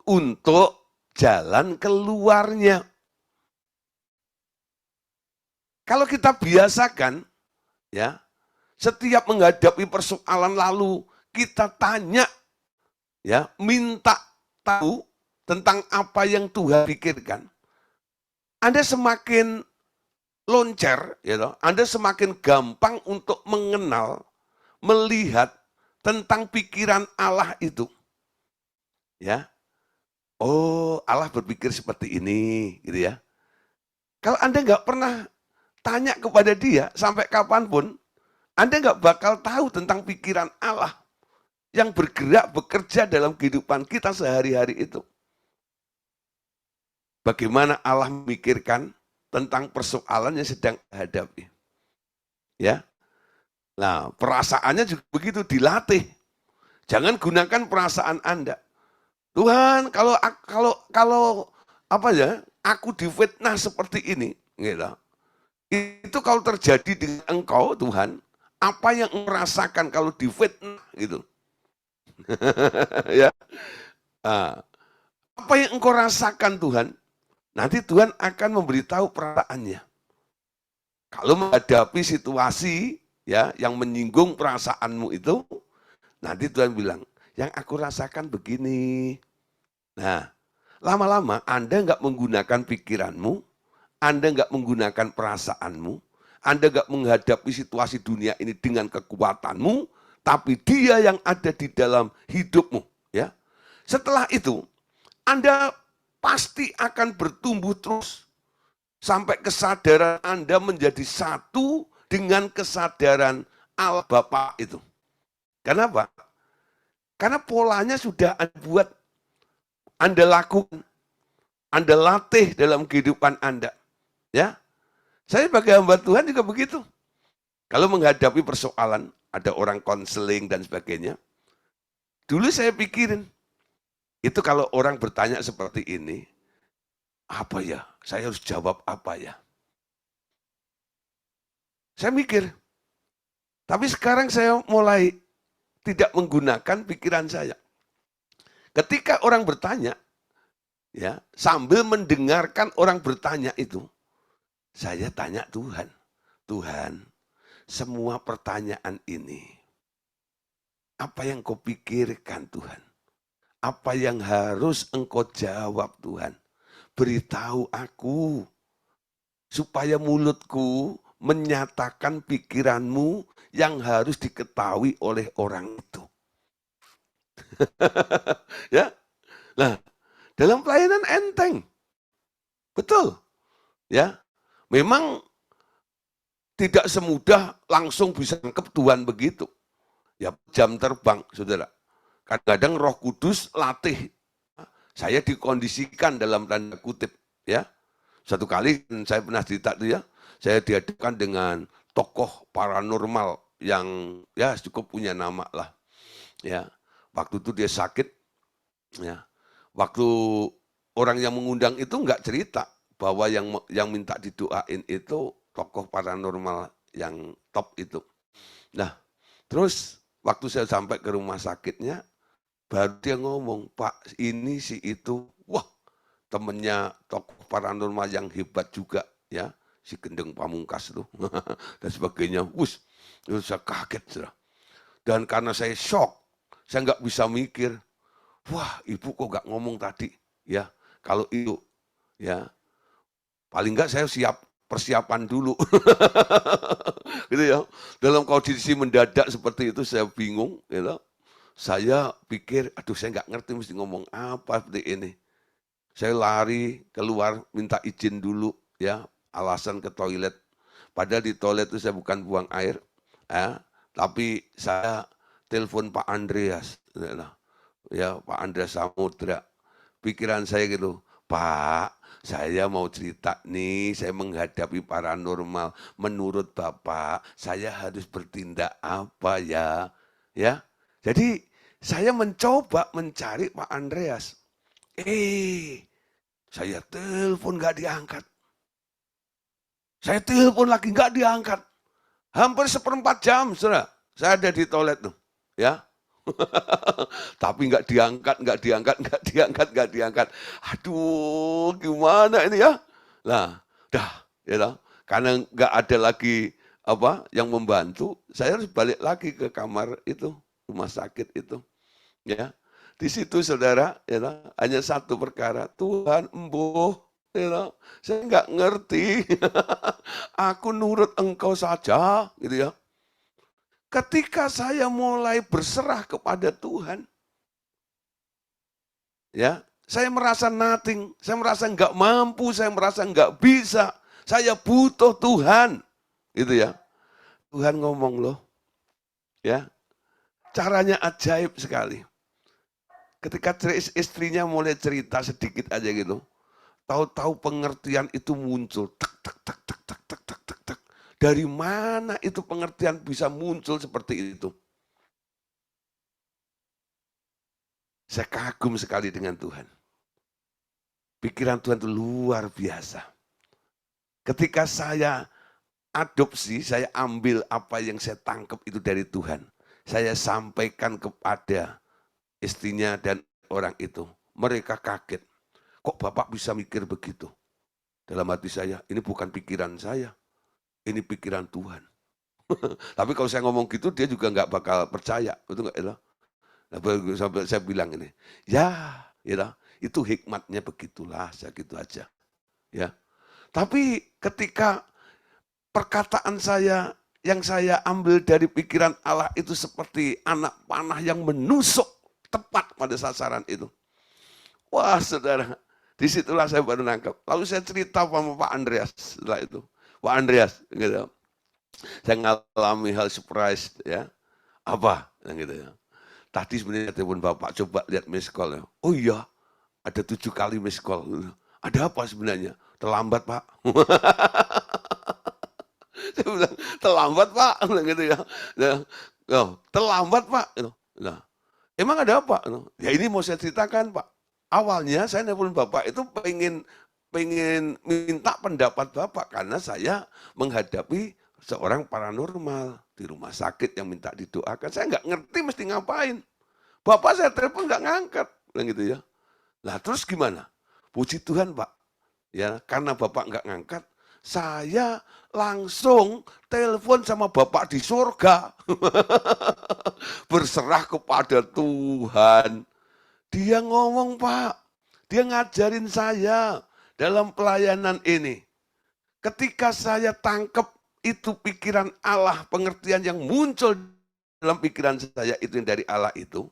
untuk jalan keluarnya? Kalau kita biasakan, ya, setiap menghadapi persoalan lalu kita tanya, ya, minta tahu tentang apa yang Tuhan pikirkan. Anda semakin loncer, ya, Anda semakin gampang untuk mengenal, melihat tentang pikiran Allah itu. Ya. Oh, Allah berpikir seperti ini, gitu ya. Kalau Anda nggak pernah tanya kepada Dia sampai kapanpun, Anda nggak bakal tahu tentang pikiran Allah yang bergerak, bekerja dalam kehidupan kita sehari-hari itu. Bagaimana Allah memikirkan tentang persoalan yang sedang dihadapi. Ya. Nah, perasaannya juga begitu, dilatih. Jangan gunakan perasaan Anda. Tuhan, kalau apa ya, aku difitnah seperti ini, gitu. Itu kalau terjadi dengan engkau, Tuhan, apa yang engkau rasakan kalau difitnah, gitu. Ya. Nah, apa yang engkau rasakan, Tuhan? Nanti Tuhan akan memberitahu perasaannya. Kalau menghadapi situasi ya yang menyinggung perasaanmu itu, nanti Tuhan bilang, yang aku rasakan begini. Nah, lama-lama Anda nggak menggunakan pikiranmu, Anda nggak menggunakan perasaanmu, Anda nggak menghadapi situasi dunia ini dengan kekuatanmu, tapi Dia yang ada di dalam hidupmu. Ya, setelah itu Anda pasti akan bertumbuh terus sampai kesadaran Anda menjadi satu dengan kesadaran Allah Bapa itu. Kenapa? Karena polanya sudah Anda buat, Anda lakukan, Anda latih dalam kehidupan Anda. Ya, saya sebagai hamba Tuhan juga begitu. Kalau menghadapi persoalan, ada orang konseling dan sebagainya. Dulu saya pikirin, itu kalau orang bertanya seperti ini, apa ya? Saya harus jawab apa ya? Saya mikir, tapi sekarang saya mulai tidak menggunakan pikiran saya. Ketika orang bertanya, ya, sambil mendengarkan orang bertanya itu, saya tanya Tuhan, Tuhan, semua pertanyaan ini, apa yang kau pikirkan Tuhan? Apa yang harus engkau jawab Tuhan? Beritahu aku, supaya mulutku menyatakan pikiranmu yang harus diketahui oleh orang itu. Ya, nah, dalam pelayanan enteng, betul, ya. Memang tidak semudah langsung bisa nangkep Tuhan begitu. Ya, jam terbang, saudara. Kadang-kadang Roh Kudus latih. Saya dikondisikan dalam tanda kutip, ya. Satu kali saya pernah cerita tuh ya, saya dihadapkan dengan tokoh paranormal yang ya cukup punya nama lah, ya. Waktu itu dia sakit, ya. Waktu orang yang mengundang itu nggak cerita bahwa yang minta didoain itu tokoh paranormal yang top itu. Nah, terus waktu saya sampai ke rumah sakitnya, baru dia ngomong, Pak, ini si itu, wah, temennya tokoh paranormal yang hebat juga, ya, si Gendeng Pamungkas tuh, dan sebagainya. Saya kaget, saudara. Dan karena saya shock, saya nggak bisa mikir, wah, ibu kok nggak ngomong tadi, ya, kalau itu, ya, paling nggak saya siap persiapan dulu, gitu ya. Dalam kondisi mendadak seperti itu saya bingung, gitu. Saya pikir, aduh saya nggak ngerti mesti ngomong apa seperti ini. Saya lari keluar minta izin dulu, ya, alasan ke toilet. Padahal di toilet itu saya bukan buang air, ya, tapi saya telepon Pak Andreas, ya, Pak Andreas Samudra. Pikiran saya gitu, Pak, saya mau cerita nih, saya menghadapi paranormal. Menurut Bapak, saya harus bertindak apa ya? Ya, jadi saya mencoba mencari Pak Andreas. Saya telepon nggak diangkat. Saya telepon lagi nggak diangkat. Hampir 1/4 jam, saudara. Saya ada di toilet tuh, ya. Tapi nggak diangkat, nggak diangkat, nggak diangkat, nggak diangkat. Aduh, gimana ini ya? Nah, dah, ya lah. Karena nggak ada lagi apa yang membantu, saya harus balik lagi ke kamar itu, rumah sakit itu, ya. Di situ saudara, ya, hanya satu perkara, Tuhan embuh, ya, saya nggak ngerti, aku nurut engkau saja, gitu ya. Ketika saya mulai berserah kepada Tuhan, ya, saya merasa nothing, saya merasa nggak mampu, saya merasa nggak bisa, saya butuh Tuhan, gitu ya. Tuhan ngomong loh, ya, caranya ajaib sekali. Ketika istrinya mulai cerita sedikit aja gitu, tahu-tahu pengertian itu muncul. Tak, tak, tak, tak, tak, tak, tak, tak, tak. Dari mana itu pengertian bisa muncul seperti itu? Saya kagum sekali dengan Tuhan. Pikiran Tuhan itu luar biasa. Ketika saya adopsi, saya ambil apa yang saya tangkap itu dari Tuhan. Saya sampaikan kepada istrinya dan orang itu. Mereka kaget. Kok Bapak bisa mikir begitu? Dalam hati saya, ini bukan pikiran saya. Ini pikiran Tuhan. Tapi kalau saya ngomong gitu, dia juga nggak bakal percaya. Betul nggak? Sampai saya bilang ini, ya, itu hikmatnya begitulah, saya gitu aja. Ya. Tapi ketika perkataan saya yang saya ambil dari pikiran Allah itu seperti anak panah yang menusuk tepat pada sasaran itu. Wah, saudara, disitulah saya baru nangkep. Lalu saya cerita sama Pak Andreas setelah itu. Pak Andreas, gitu. Saya ngalami hal surprise, ya. Apa? Gitu ya. Tadi sebenarnya telepon Bapak, coba lihat miss call. Ya. Oh iya, ada 7 kali miss call. Ada apa sebenarnya? Terlambat, Pak. Saya bilang, terlambat, Pak. Gitu ya. Terlambat, Pak. Nah, emang ada apa? Ya ini mau saya ceritakan, Pak. Awalnya saya nelfon Bapak itu pengen minta pendapat Bapak karena saya menghadapi seorang paranormal di rumah sakit yang minta didoakan. Saya nggak ngerti mesti ngapain. Bapak saya telepon nggak ngangkat. Bilang gitu ya. Lah terus gimana? Puji Tuhan Pak, ya karena Bapak nggak ngangkat, saya langsung telepon sama Bapak di surga. Berserah kepada Tuhan. Dia ngomong Pak, dia ngajarin saya dalam pelayanan ini. Ketika saya tangkap itu pikiran Allah, pengertian yang muncul dalam pikiran saya itu yang dari Allah itu,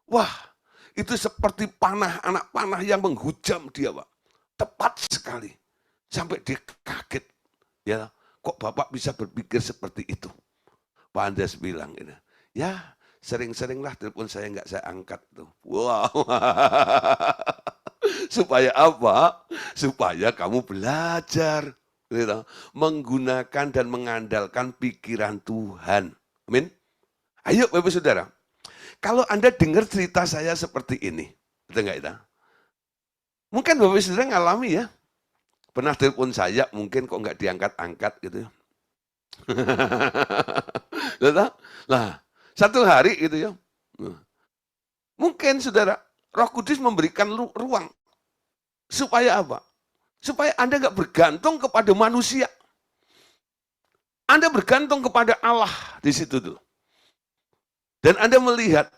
wah itu seperti panah, anak panah yang menghujam dia Pak. Tepat sekali. Sampai dia kaget. Ya, kok Bapak bisa berpikir seperti itu? Pak Andreas bilang, ya sering-seringlah telepon saya nggak saya angkat tuh. Wow. Supaya apa? Supaya kamu belajar gitu, menggunakan dan mengandalkan pikiran Tuhan. Amin. Ayo Bapak Saudara, kalau Anda dengar cerita saya seperti ini, betul nggak itu? Mungkin Bapak Saudara ngalami ya, pernah telepon saya, mungkin kok nggak diangkat-angkat gitu ya. Nah, satu hari gitu ya, mungkin saudara, Roh Kudus memberikan ruang. Supaya apa? Supaya Anda nggak bergantung kepada manusia. Anda bergantung kepada Allah di situ tuh. Dan Anda melihat,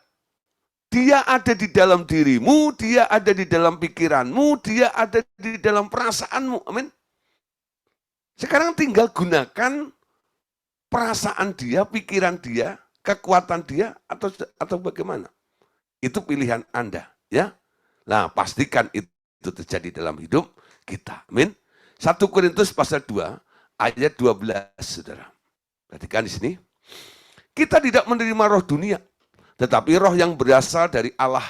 dia ada di dalam dirimu, dia ada di dalam pikiranmu, dia ada di dalam perasaanmu. Amin. Sekarang tinggal gunakan perasaan dia, pikiran dia, kekuatan dia, atau bagaimana. Itu pilihan Anda. Ya. Nah, pastikan itu terjadi dalam hidup kita. Amin. 1 Korintus pasal 2 ayat 12, saudara. Perhatikan di sini. Kita tidak menerima roh dunia, tetapi roh yang berasal dari Allah,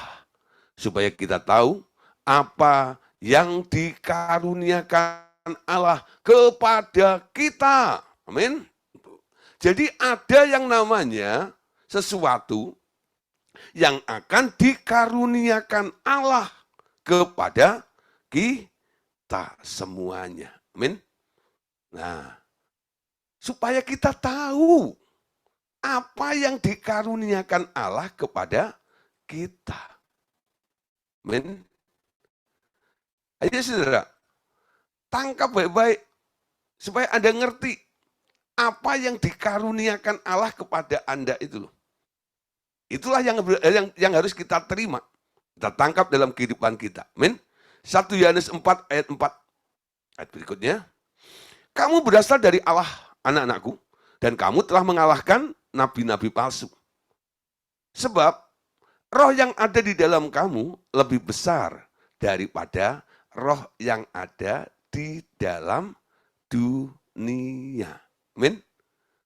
supaya kita tahu apa yang dikaruniakan Allah kepada kita. Amin. Jadi ada yang namanya sesuatu yang akan dikaruniakan Allah kepada kita semuanya. Amin. Nah, supaya kita tahu apa yang dikaruniakan Allah kepada kita. Amin. Ayo saudara, tangkap baik-baik supaya Anda ngerti apa yang dikaruniakan Allah kepada Anda itu loh. Itulah yang harus kita terima. Kita tangkap dalam kehidupan kita. Amin. 1 Yohanes 4 ayat 4. Ayat berikutnya. Kamu berasal dari Allah, anak-anakku, dan kamu telah mengalahkan nabi-nabi palsu. Sebab roh yang ada di dalam kamu lebih besar daripada roh yang ada di dalam dunia. Amin.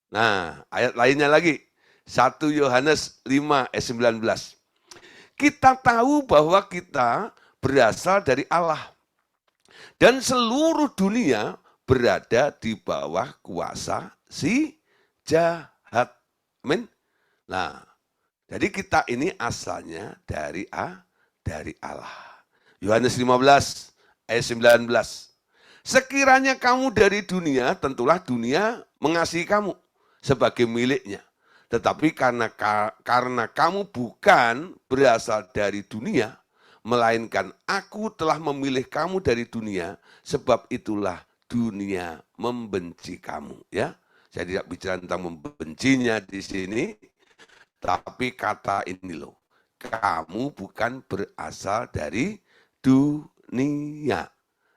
Nah, ayat lainnya lagi. 1 Yohanes 5 ayat 19. Kita tahu bahwa kita berasal dari Allah. Dan seluruh dunia berada di bawah kuasa si jahat. Amin. Nah, jadi kita ini asalnya dari Allah. Yohanes 15 ayat 19. Sekiranya kamu dari dunia, tentulah dunia mengasihi kamu sebagai miliknya. Tetapi karena kamu bukan berasal dari dunia, melainkan aku telah memilih kamu dari dunia, sebab itulah dunia membenci kamu. Ya, saya tidak bicara tentang membencinya di sini, tapi kata ini loh, kamu bukan berasal dari dunia.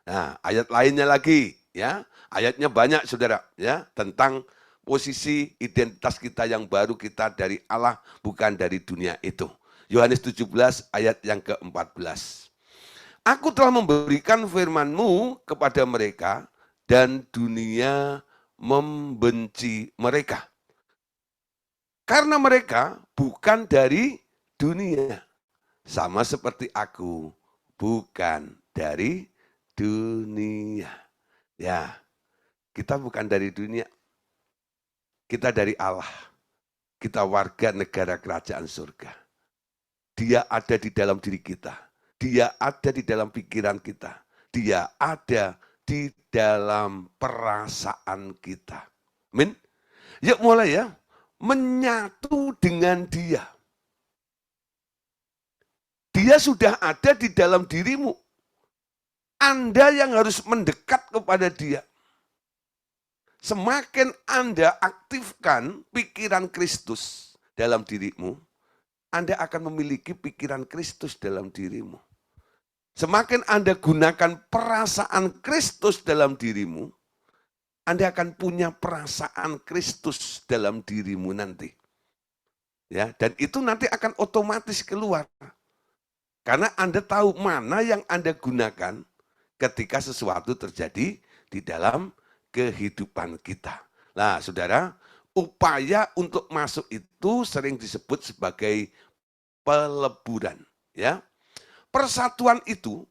Nah, ayat lainnya lagi, ya, ayatnya banyak, saudara, ya, tentang posisi identitas kita yang baru, kita dari Allah, bukan dari dunia itu. Yohanes 17 ayat yang ke-14. Aku telah memberikan firman-Mu kepada mereka, dan dunia membenci mereka. Karena mereka bukan dari dunia. Sama seperti aku bukan dari dunia. Ya, kita bukan dari dunia. Kita dari Allah. Kita warga negara kerajaan surga. Dia ada di dalam diri kita. Dia ada di dalam pikiran kita. Dia ada di dalam perasaan kita. Amin. Yuk mulai ya. Menyatu dengan dia. Dia sudah ada di dalam dirimu. Anda yang harus mendekat kepada dia. Semakin Anda aktifkan pikiran Kristus dalam dirimu, Anda akan memiliki pikiran Kristus dalam dirimu. Semakin Anda gunakan perasaan Kristus dalam dirimu, Anda akan punya perasaan Kristus dalam dirimu nanti. Ya, dan itu nanti akan otomatis keluar. Karena Anda tahu mana yang Anda gunakan ketika sesuatu terjadi di dalam kehidupan kita. Nah, saudara, upaya untuk masuk itu sering disebut sebagai peleburan. Ya, persatuan itu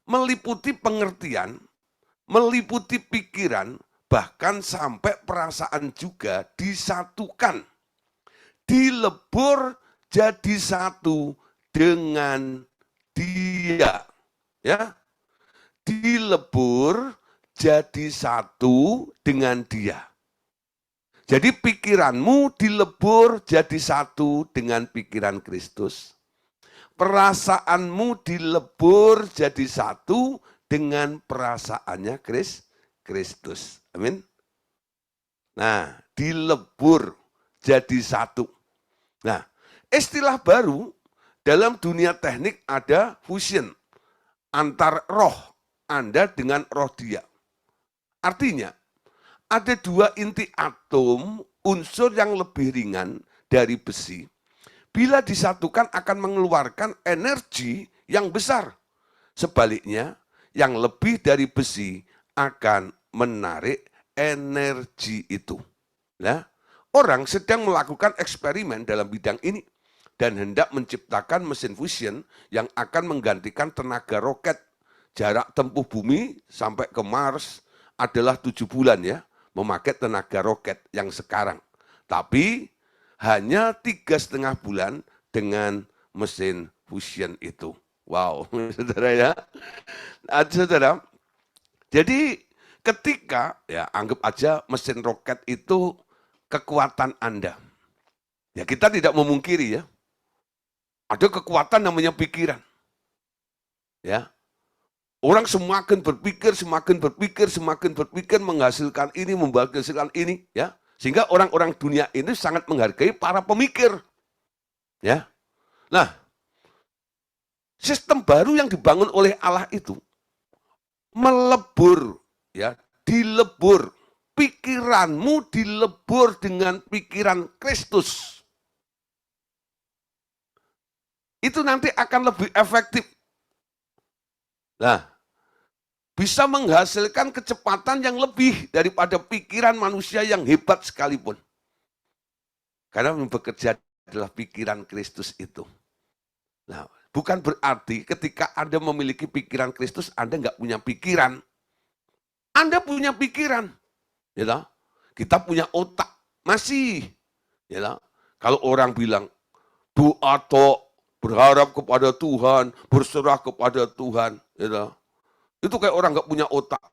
meliputi pengertian, meliputi pikiran, bahkan sampai perasaan juga disatukan. Dilebur jadi satu dengan dia. Ya, dilebur jadi satu dengan dia. Jadi pikiranmu dilebur jadi satu dengan pikiran Kristus. Perasaanmu dilebur jadi satu dengan perasaannya Kristus. Amin. Nah, dilebur jadi satu. Nah, istilah baru dalam dunia teknik ada fusion antar roh Anda dengan roh dia. Artinya, ada dua inti atom unsur yang lebih ringan dari besi. Bila disatukan akan mengeluarkan energi yang besar. Sebaliknya, yang lebih dari besi akan menarik energi itu. Nah, orang sedang melakukan eksperimen dalam bidang ini dan hendak menciptakan mesin fusion yang akan menggantikan tenaga roket. Jarak tempuh bumi sampai ke Mars adalah 7 bulan ya, memakai tenaga roket yang sekarang. Tapi hanya 3,5 bulan dengan mesin fusion itu. Wow, saudara ya. Saudara, jadi ketika, ya anggap aja mesin roket itu kekuatan Anda. Ya kita tidak memungkiri ya, ada kekuatan namanya pikiran. Ya, orang semakin berpikir, menghasilkan ini, menghasilkan ini, ya. Sehingga orang-orang dunia ini sangat menghargai para pemikir. Ya. Nah, sistem baru yang dibangun oleh Allah itu melebur, ya, dilebur. Pikiranmu dilebur dengan pikiran Kristus. Itu nanti akan lebih efektif. Nah, bisa menghasilkan kecepatan yang lebih daripada pikiran manusia yang hebat sekalipun. Karena yang bekerja adalah pikiran Kristus itu. Nah, bukan berarti ketika Anda memiliki pikiran Kristus, Anda nggak punya pikiran. Anda punya pikiran. Ya, kita punya otak. Masih. Ya, kalau orang bilang, doa toh, berharap kepada Tuhan, berserah kepada Tuhan. Ya, itu kayak orang nggak punya otak.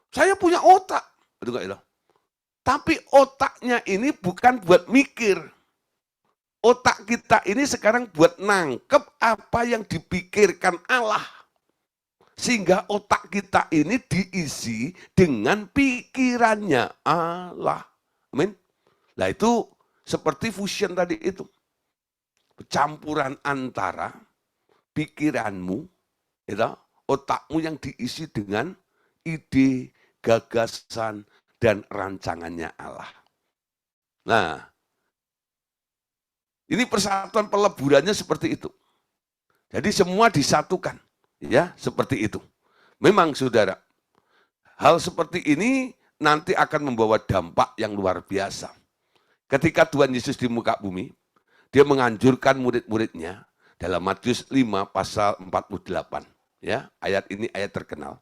Saya punya otak. Itu enggak, tapi otaknya ini bukan buat mikir. Otak kita ini sekarang buat nangkep apa yang dipikirkan Allah. Sehingga otak kita ini diisi dengan pikirannya Allah. Amin. Nah itu seperti fusion tadi itu. Campuran antara pikiranmu, itu, otakmu yang diisi dengan ide, gagasan, dan rancangannya Allah. Nah, ini persatuan peleburannya seperti itu. Jadi semua disatukan, ya, seperti itu. Memang saudara, hal seperti ini nanti akan membawa dampak yang luar biasa. Ketika Tuhan Yesus di muka bumi, dia menganjurkan murid-muridnya dalam Matius 5 pasal 48. Ya, ayat ini ayat terkenal.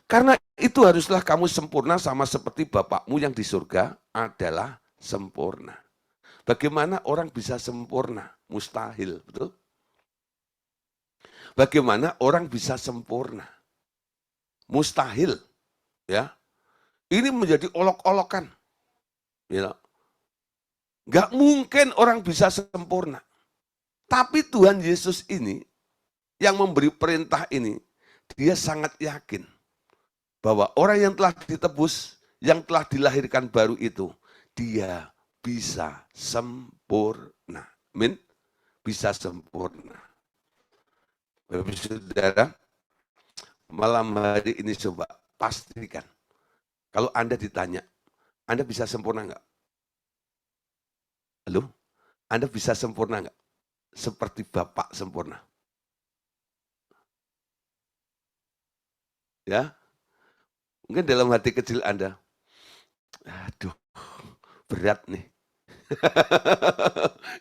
Karena itu haruslah kamu sempurna sama seperti Bapakmu yang di surga adalah sempurna. Bagaimana orang bisa sempurna? Mustahil, betul? Bagaimana orang bisa sempurna? Mustahil, ya. Ini menjadi olok-olokan. Ya. Nggak mungkin orang bisa sempurna. Tapi Tuhan Yesus ini yang memberi perintah ini, dia sangat yakin bahwa orang yang telah ditebus, yang telah dilahirkan baru itu, dia bisa sempurna. Amin. Bisa sempurna. Bapak Saudara, malam hari ini coba pastikan. Kalau Anda ditanya, Anda bisa sempurna enggak? Halo? Anda bisa sempurna enggak? Seperti Bapak sempurna. Ya, mungkin dalam hati kecil Anda, aduh, berat nih.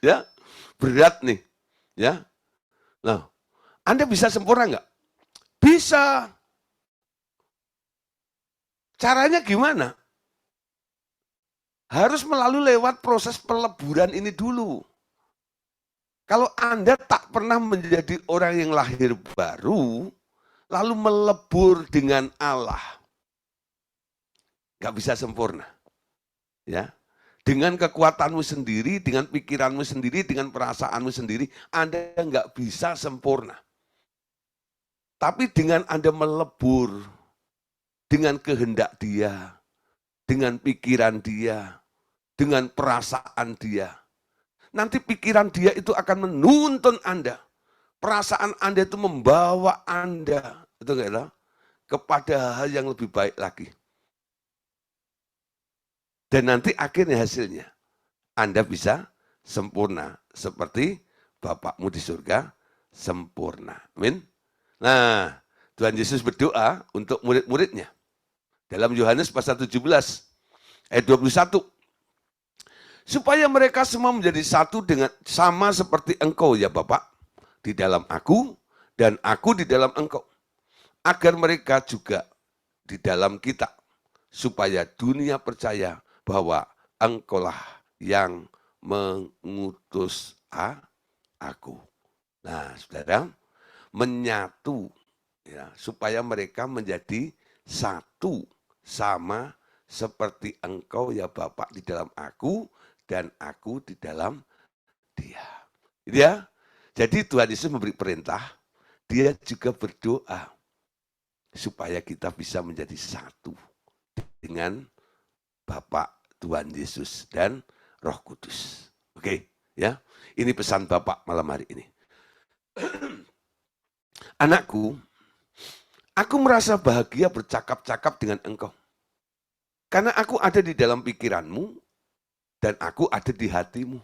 Ya, berat nih. Ya, nah, Anda bisa sempurna enggak? Bisa. Caranya gimana? Harus melalui lewat proses peleburan ini dulu. Kalau Anda tak pernah menjadi orang yang lahir baru, lalu melebur dengan Allah, nggak bisa sempurna. Ya, dengan kekuatanmu sendiri, dengan pikiranmu sendiri, dengan perasaanmu sendiri, Anda nggak bisa sempurna. Tapi dengan Anda melebur dengan kehendak Dia, dengan pikiran Dia, dengan perasaan Dia, nanti pikiran Dia itu akan menuntun Anda. Perasaan Anda itu membawa Anda, itu enggak, kepada hal yang lebih baik lagi. Dan nanti akhirnya hasilnya, Anda bisa sempurna seperti Bapakmu di surga sempurna. Amin. Nah, Tuhan Yesus berdoa untuk murid-muridnya. Dalam Yohanes pasal 17 ayat 21. Supaya mereka semua menjadi satu dengan sama seperti Engkau ya Bapak, di dalam aku dan aku di dalam Engkau. Agar mereka juga di dalam kita, supaya dunia percaya bahwa Engkaulah yang mengutus aku. Nah, saudara, menyatu, ya, supaya mereka menjadi satu sama seperti Engkau ya Bapak di dalam aku dan aku di dalam Dia. Ya, jadi Tuhan Yesus memberi perintah, Dia juga berdoa supaya kita bisa menjadi satu dengan Bapa Tuhan Yesus dan Roh Kudus. Oke, ya. Ini pesan Bapak malam hari ini. Anakku, aku merasa bahagia bercakap-cakap dengan engkau. Karena aku ada di dalam pikiranmu dan aku ada di hatimu.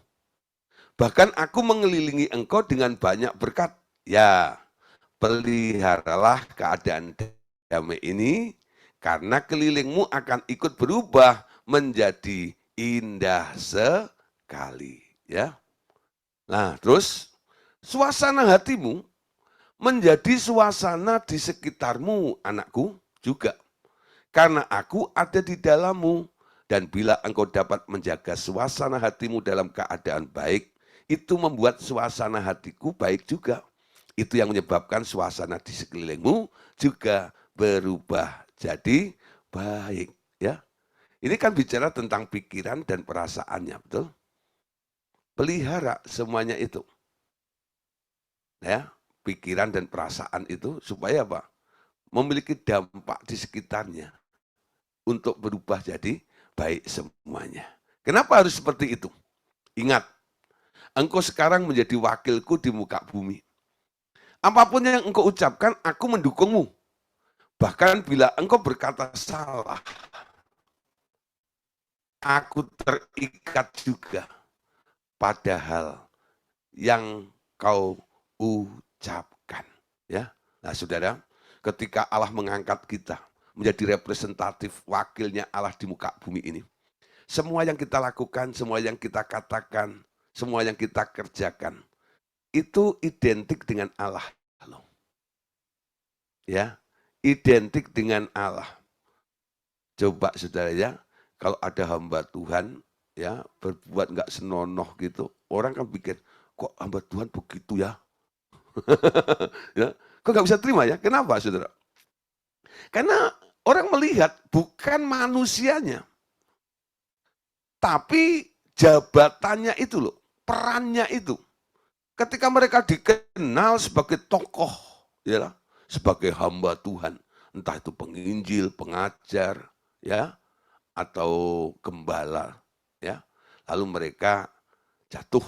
Bahkan aku mengelilingi engkau dengan banyak berkat. Ya, peliharalah keadaan damai ini, karena kelilingmu akan ikut berubah menjadi indah sekali. Ya. Nah, terus suasana hatimu menjadi suasana di sekitarmu, anakku, juga. Karena aku ada di dalammu, dan bila engkau dapat menjaga suasana hatimu dalam keadaan baik, itu membuat suasana hatiku baik juga. Itu yang menyebabkan suasana di sekelilingmu juga berubah jadi baik. Ya, ini kan bicara tentang pikiran dan perasaannya, betul? Pelihara semuanya itu. Ya, pikiran dan perasaan itu supaya apa? Memiliki dampak di sekitarnya untuk berubah jadi baik semuanya. Kenapa harus seperti itu? Ingat, engkau sekarang menjadi wakilku di muka bumi. Apapun yang engkau ucapkan, aku mendukungmu. Bahkan bila engkau berkata salah, aku terikat juga pada hal yang kau ucapkan. Ya, nah saudara, ketika Allah mengangkat kita menjadi representatif wakilnya Allah di muka bumi ini, semua yang kita lakukan, semua yang kita katakan, semua yang kita kerjakan, itu identik dengan Allah. Ya, identik dengan Allah. Coba saudara ya, kalau ada hamba Tuhan ya berbuat nggak senonoh gitu, orang kan pikir kok hamba Tuhan begitu ya, ya, kok nggak bisa terima ya? Kenapa saudara? Karena orang melihat bukan manusianya, tapi jabatannya itu loh, perannya itu. ketika mereka dikenal sebagai tokoh, ya, sebagai hamba Tuhan, entah itu penginjil, pengajar, ya, atau gembala, ya, lalu mereka jatuh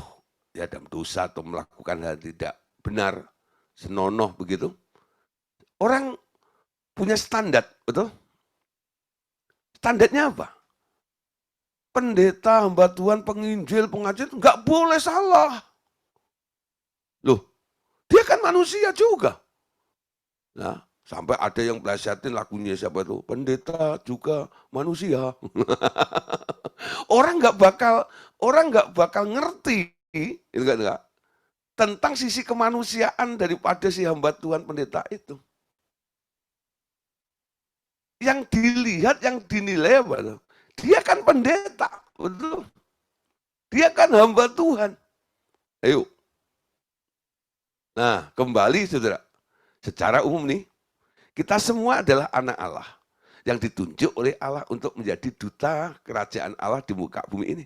ya dalam dosa atau melakukan hal tidak benar, senonoh begitu. Orang punya standar, betul? Standarnya apa? Pendeta, hamba Tuhan, penginjil, pengajar, nggak boleh salah. Loh, dia kan manusia juga. Nah, sampai ada yang belasatin lagunya siapa itu? Pendeta juga manusia. Orang nggak bakal ngerti, enggak, tentang sisi kemanusiaan daripada si hamba Tuhan pendeta itu. Yang dilihat, yang dinilai apa? Dia kan pendeta, betul. Dia kan hamba Tuhan. Ayo. Nah, kembali saudara. Secara umum nih, kita semua adalah anak Allah yang ditunjuk oleh Allah untuk menjadi duta kerajaan Allah di muka bumi ini.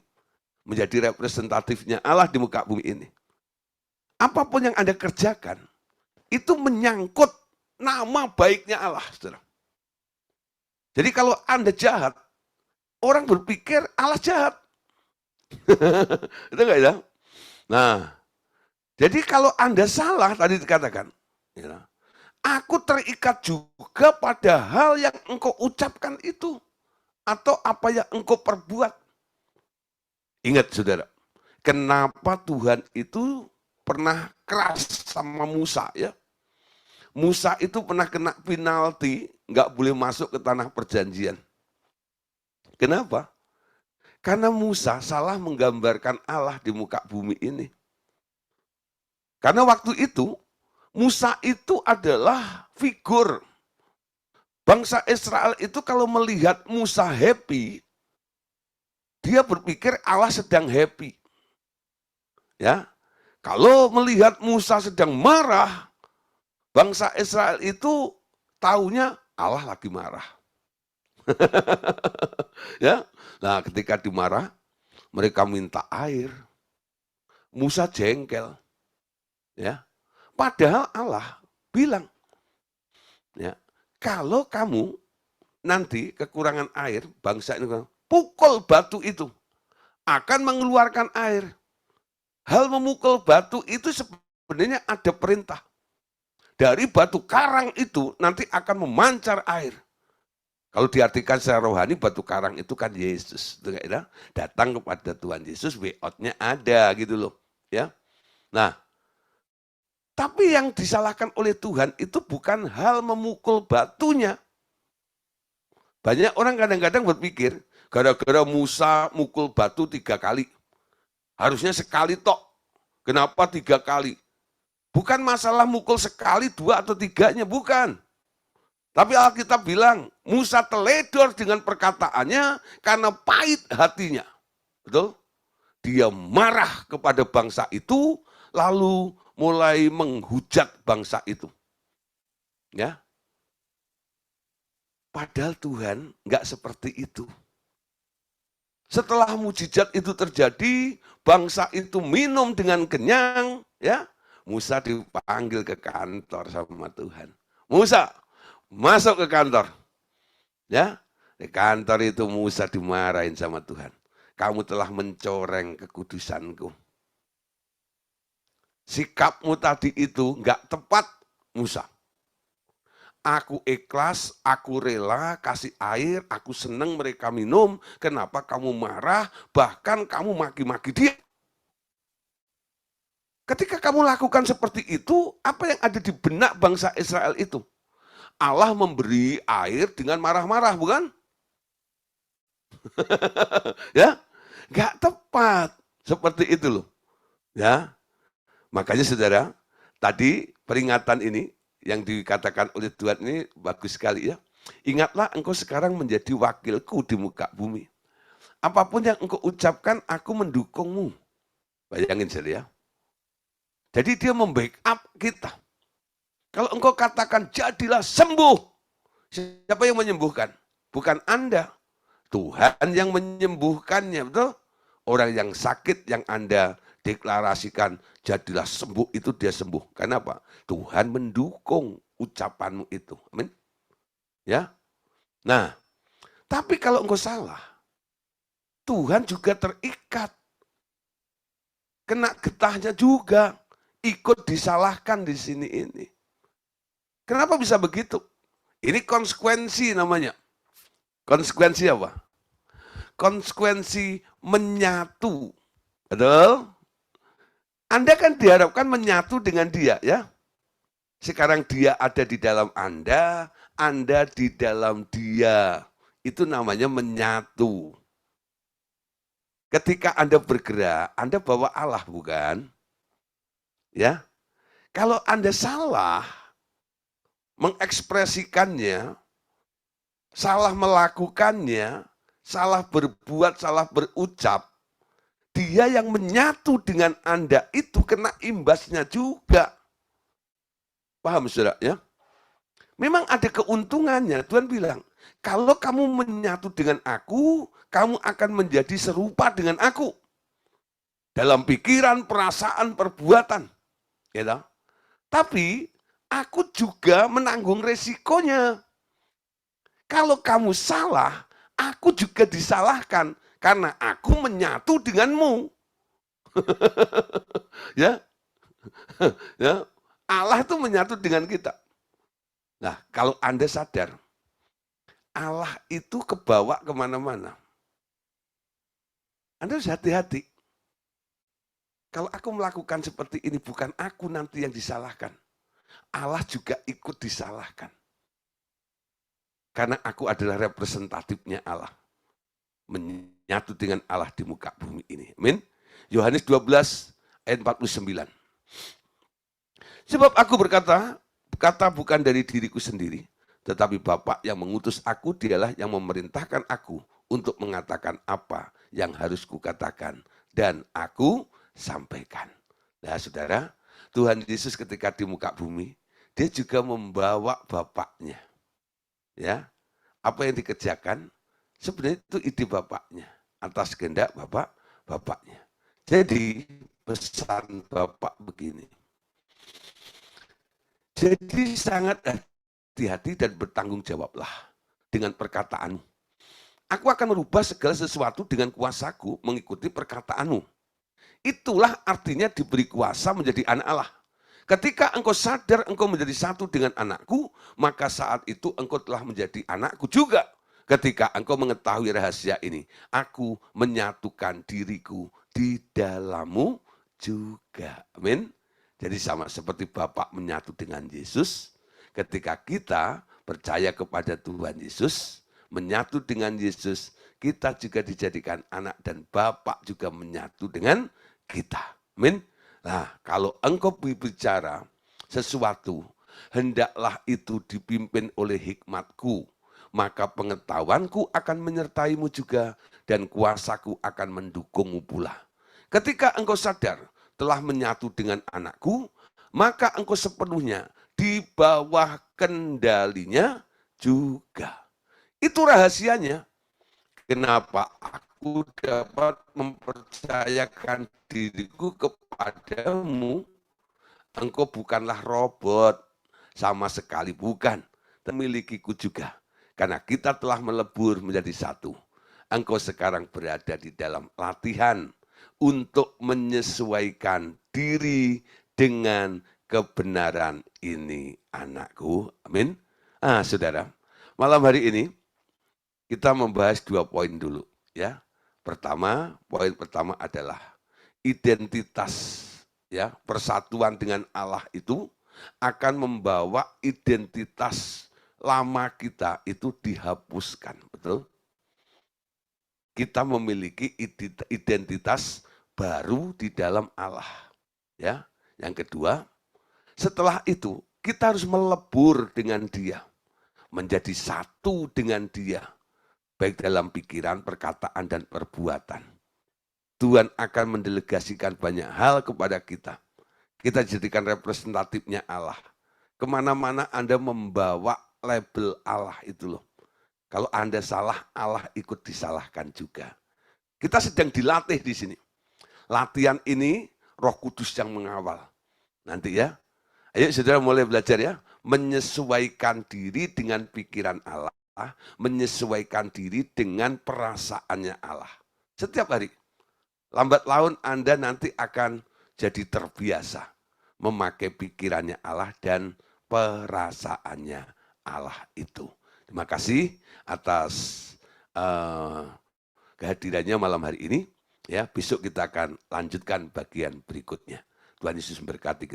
Menjadi representatifnya Allah di muka bumi ini. Apapun yang Anda kerjakan, itu menyangkut nama baiknya Allah, saudara. Jadi kalau Anda jahat, orang berpikir Allah jahat. Itu enggak ya? Nah, jadi kalau Anda salah, tadi dikatakan, ya, aku terikat juga pada hal yang engkau ucapkan itu, atau apa yang engkau perbuat. Ingat saudara, kenapa Tuhan itu pernah keras sama Musa ya? Musa itu pernah kena penalti, nggak boleh masuk ke tanah perjanjian. Kenapa? Karena Musa salah menggambarkan Allah di muka bumi ini. Karena waktu itu, Musa itu adalah figur. Bangsa Israel itu kalau melihat Musa happy, dia berpikir Allah sedang happy. Ya, kalau melihat Musa sedang marah, bangsa Israel itu taunya Allah lagi marah. Ya, nah ketika dimarah, mereka minta air. Musa jengkel. Ya, padahal Allah bilang, ya, kalau kamu nanti kekurangan air, bangsa ini pukul batu itu akan mengeluarkan air. Hal memukul batu itu sebenarnya ada perintah. Dari batu karang itu nanti akan memancar air. Kalau diartikan secara rohani, batu karang itu kan Yesus. Datang kepada Tuhan Yesus, way out-nya ada gitu loh. Ya. Nah, tapi yang disalahkan oleh Tuhan itu bukan hal memukul batunya. Banyak orang kadang-kadang berpikir, gara-gara Musa mukul batu 3 kali. Harusnya sekali tok. Kenapa 3 kali? Bukan masalah mukul sekali, 2 atau 3-nya, bukan. Tapi Alkitab bilang, Musa teledor dengan perkataannya karena pahit hatinya. Betul? Dia marah kepada bangsa itu, lalu mulai menghujat bangsa itu. Ya. Padahal Tuhan nggak seperti itu. Setelah mujizat itu terjadi, bangsa itu minum dengan kenyang, ya. Musa dipanggil ke kantor sama Tuhan. Musa, masuk ke kantor. Ya, di kantor itu Musa dimarahin sama Tuhan. Kamu telah mencoreng kekudusanku. Sikapmu tadi itu nggak tepat, Musa. Aku ikhlas, aku rela kasih air, aku senang mereka minum. Kenapa kamu marah? Bahkan kamu maki-maki dia. Ketika kamu lakukan seperti itu, apa yang ada di benak bangsa Israel itu? Allah memberi air dengan marah-marah, bukan? Ya, nggak tepat seperti itu loh. Ya, makanya saudara, tadi peringatan ini yang dikatakan oleh Tuhan ini bagus sekali ya. Ingatlah engkau sekarang menjadi wakilku di muka bumi. Apapun yang engkau ucapkan, aku mendukungmu. Bayangin saudara ya. Jadi dia membackup kita. Kalau engkau katakan jadilah sembuh, siapa yang menyembuhkan? Bukan Anda. Tuhan yang menyembuhkannya, betul? Orang yang sakit yang Anda deklarasikan, jadilah sembuh, itu dia sembuh. Kenapa? Tuhan mendukung ucapanmu itu. Amin. Ya. Nah, tapi kalau engkau salah, Tuhan juga terikat. Kena getahnya juga. Ikut disalahkan di sini ini. Kenapa bisa begitu? Ini konsekuensi namanya. Konsekuensi apa? Konsekuensi menyatu. Betul? Anda kan diharapkan menyatu dengan dia, ya. Sekarang dia ada di dalam Anda di dalam dia. Itu namanya menyatu. Ketika Anda bergerak, Anda bawa Allah, bukan? Ya. Kalau Anda salah mengekspresikannya, salah melakukannya, salah berbuat, salah berucap, dia yang menyatu dengan Anda itu kena imbasnya juga. Paham saudara ya? Memang ada keuntungannya. Tuhan bilang, kalau kamu menyatu dengan aku, kamu akan menjadi serupa dengan aku. Dalam pikiran, perasaan, perbuatan. Gitu. Tapi, aku juga menanggung resikonya. Kalau kamu salah, aku juga disalahkan. Karena aku menyatu denganmu. Ya, ya, Allah itu menyatu dengan kita. Nah, kalau Anda sadar, Allah itu kebawa kemana-mana. Anda harus hati-hati. Kalau aku melakukan seperti ini, bukan aku nanti yang disalahkan. Allah juga ikut disalahkan. Karena aku adalah representatifnya Allah. Menyatu dengan Allah di muka bumi ini. Amin. Yohanes 12 ayat 49. Sebab aku berkata bukan dari diriku sendiri, tetapi Bapa yang mengutus aku, dialah yang memerintahkan aku untuk mengatakan apa yang harus kukatakan dan aku sampaikan. Nah, saudara, Tuhan Yesus ketika di muka bumi, dia juga membawa Bapaknya. Ya, apa yang dikerjakan sebenarnya itu ide Bapaknya atas kehendak Bapaknya. Jadi pesan Bapak begini. Jadi sangat hati-hati dan bertanggung jawablah dengan perkataanmu. Aku akan merubah segala sesuatu dengan kuasaku mengikuti perkataanmu. Itulah artinya diberi kuasa menjadi anak Allah. Ketika engkau sadar engkau menjadi satu dengan anakku, maka saat itu engkau telah menjadi anakku juga. Ketika engkau mengetahui rahasia ini, aku menyatukan diriku di dalammu juga. Amin. Jadi sama seperti Bapak menyatu dengan Yesus, ketika kita percaya kepada Tuhan Yesus, menyatu dengan Yesus, kita juga dijadikan anak dan Bapak juga menyatu dengan kita. Amin. Nah, kalau engkau berbicara sesuatu, hendaklah itu dipimpin oleh hikmatku, maka pengetahuanku akan menyertaimu juga, dan kuasaku akan mendukungmu pula. Ketika engkau sadar telah menyatu dengan anakku, maka engkau sepenuhnya di bawah kendalinya juga. Itu rahasianya. Kenapa aku dapat mempercayakan diriku kepadamu? Engkau bukanlah robot, sama sekali bukan. Temilikiku juga. Karena kita telah melebur menjadi satu. Engkau sekarang berada di dalam latihan untuk menyesuaikan diri dengan kebenaran ini, anakku. Amin. Saudara, malam hari ini kita membahas 2 poin dulu, ya. Poin pertama adalah identitas, ya. Persatuan dengan Allah itu akan membawa identitas lama kita itu dihapuskan, betul? Kita memiliki identitas baru di dalam Allah, ya. Yang kedua, setelah itu kita harus melebur dengan Dia, menjadi satu dengan Dia. Baik dalam pikiran, perkataan, dan perbuatan. Tuhan akan mendelegasikan banyak hal kepada kita. Kita jadikan representatifnya Allah. Kemana-mana Anda membawa label Allah itu loh. Kalau Anda salah, Allah ikut disalahkan juga. Kita sedang dilatih di sini. Latihan ini Roh Kudus yang mengawal. Nanti ya. Ayo saudara mulai belajar ya. Menyesuaikan diri dengan pikiran Allah. Menyesuaikan diri dengan perasaannya Allah. Setiap hari. Lambat laun Anda nanti akan jadi terbiasa memakai pikirannya Allah dan perasaannya Allah itu. Terima kasih atas kehadirannya malam hari ini. Ya, besok kita akan lanjutkan bagian berikutnya. Tuhan Yesus memberkati kita.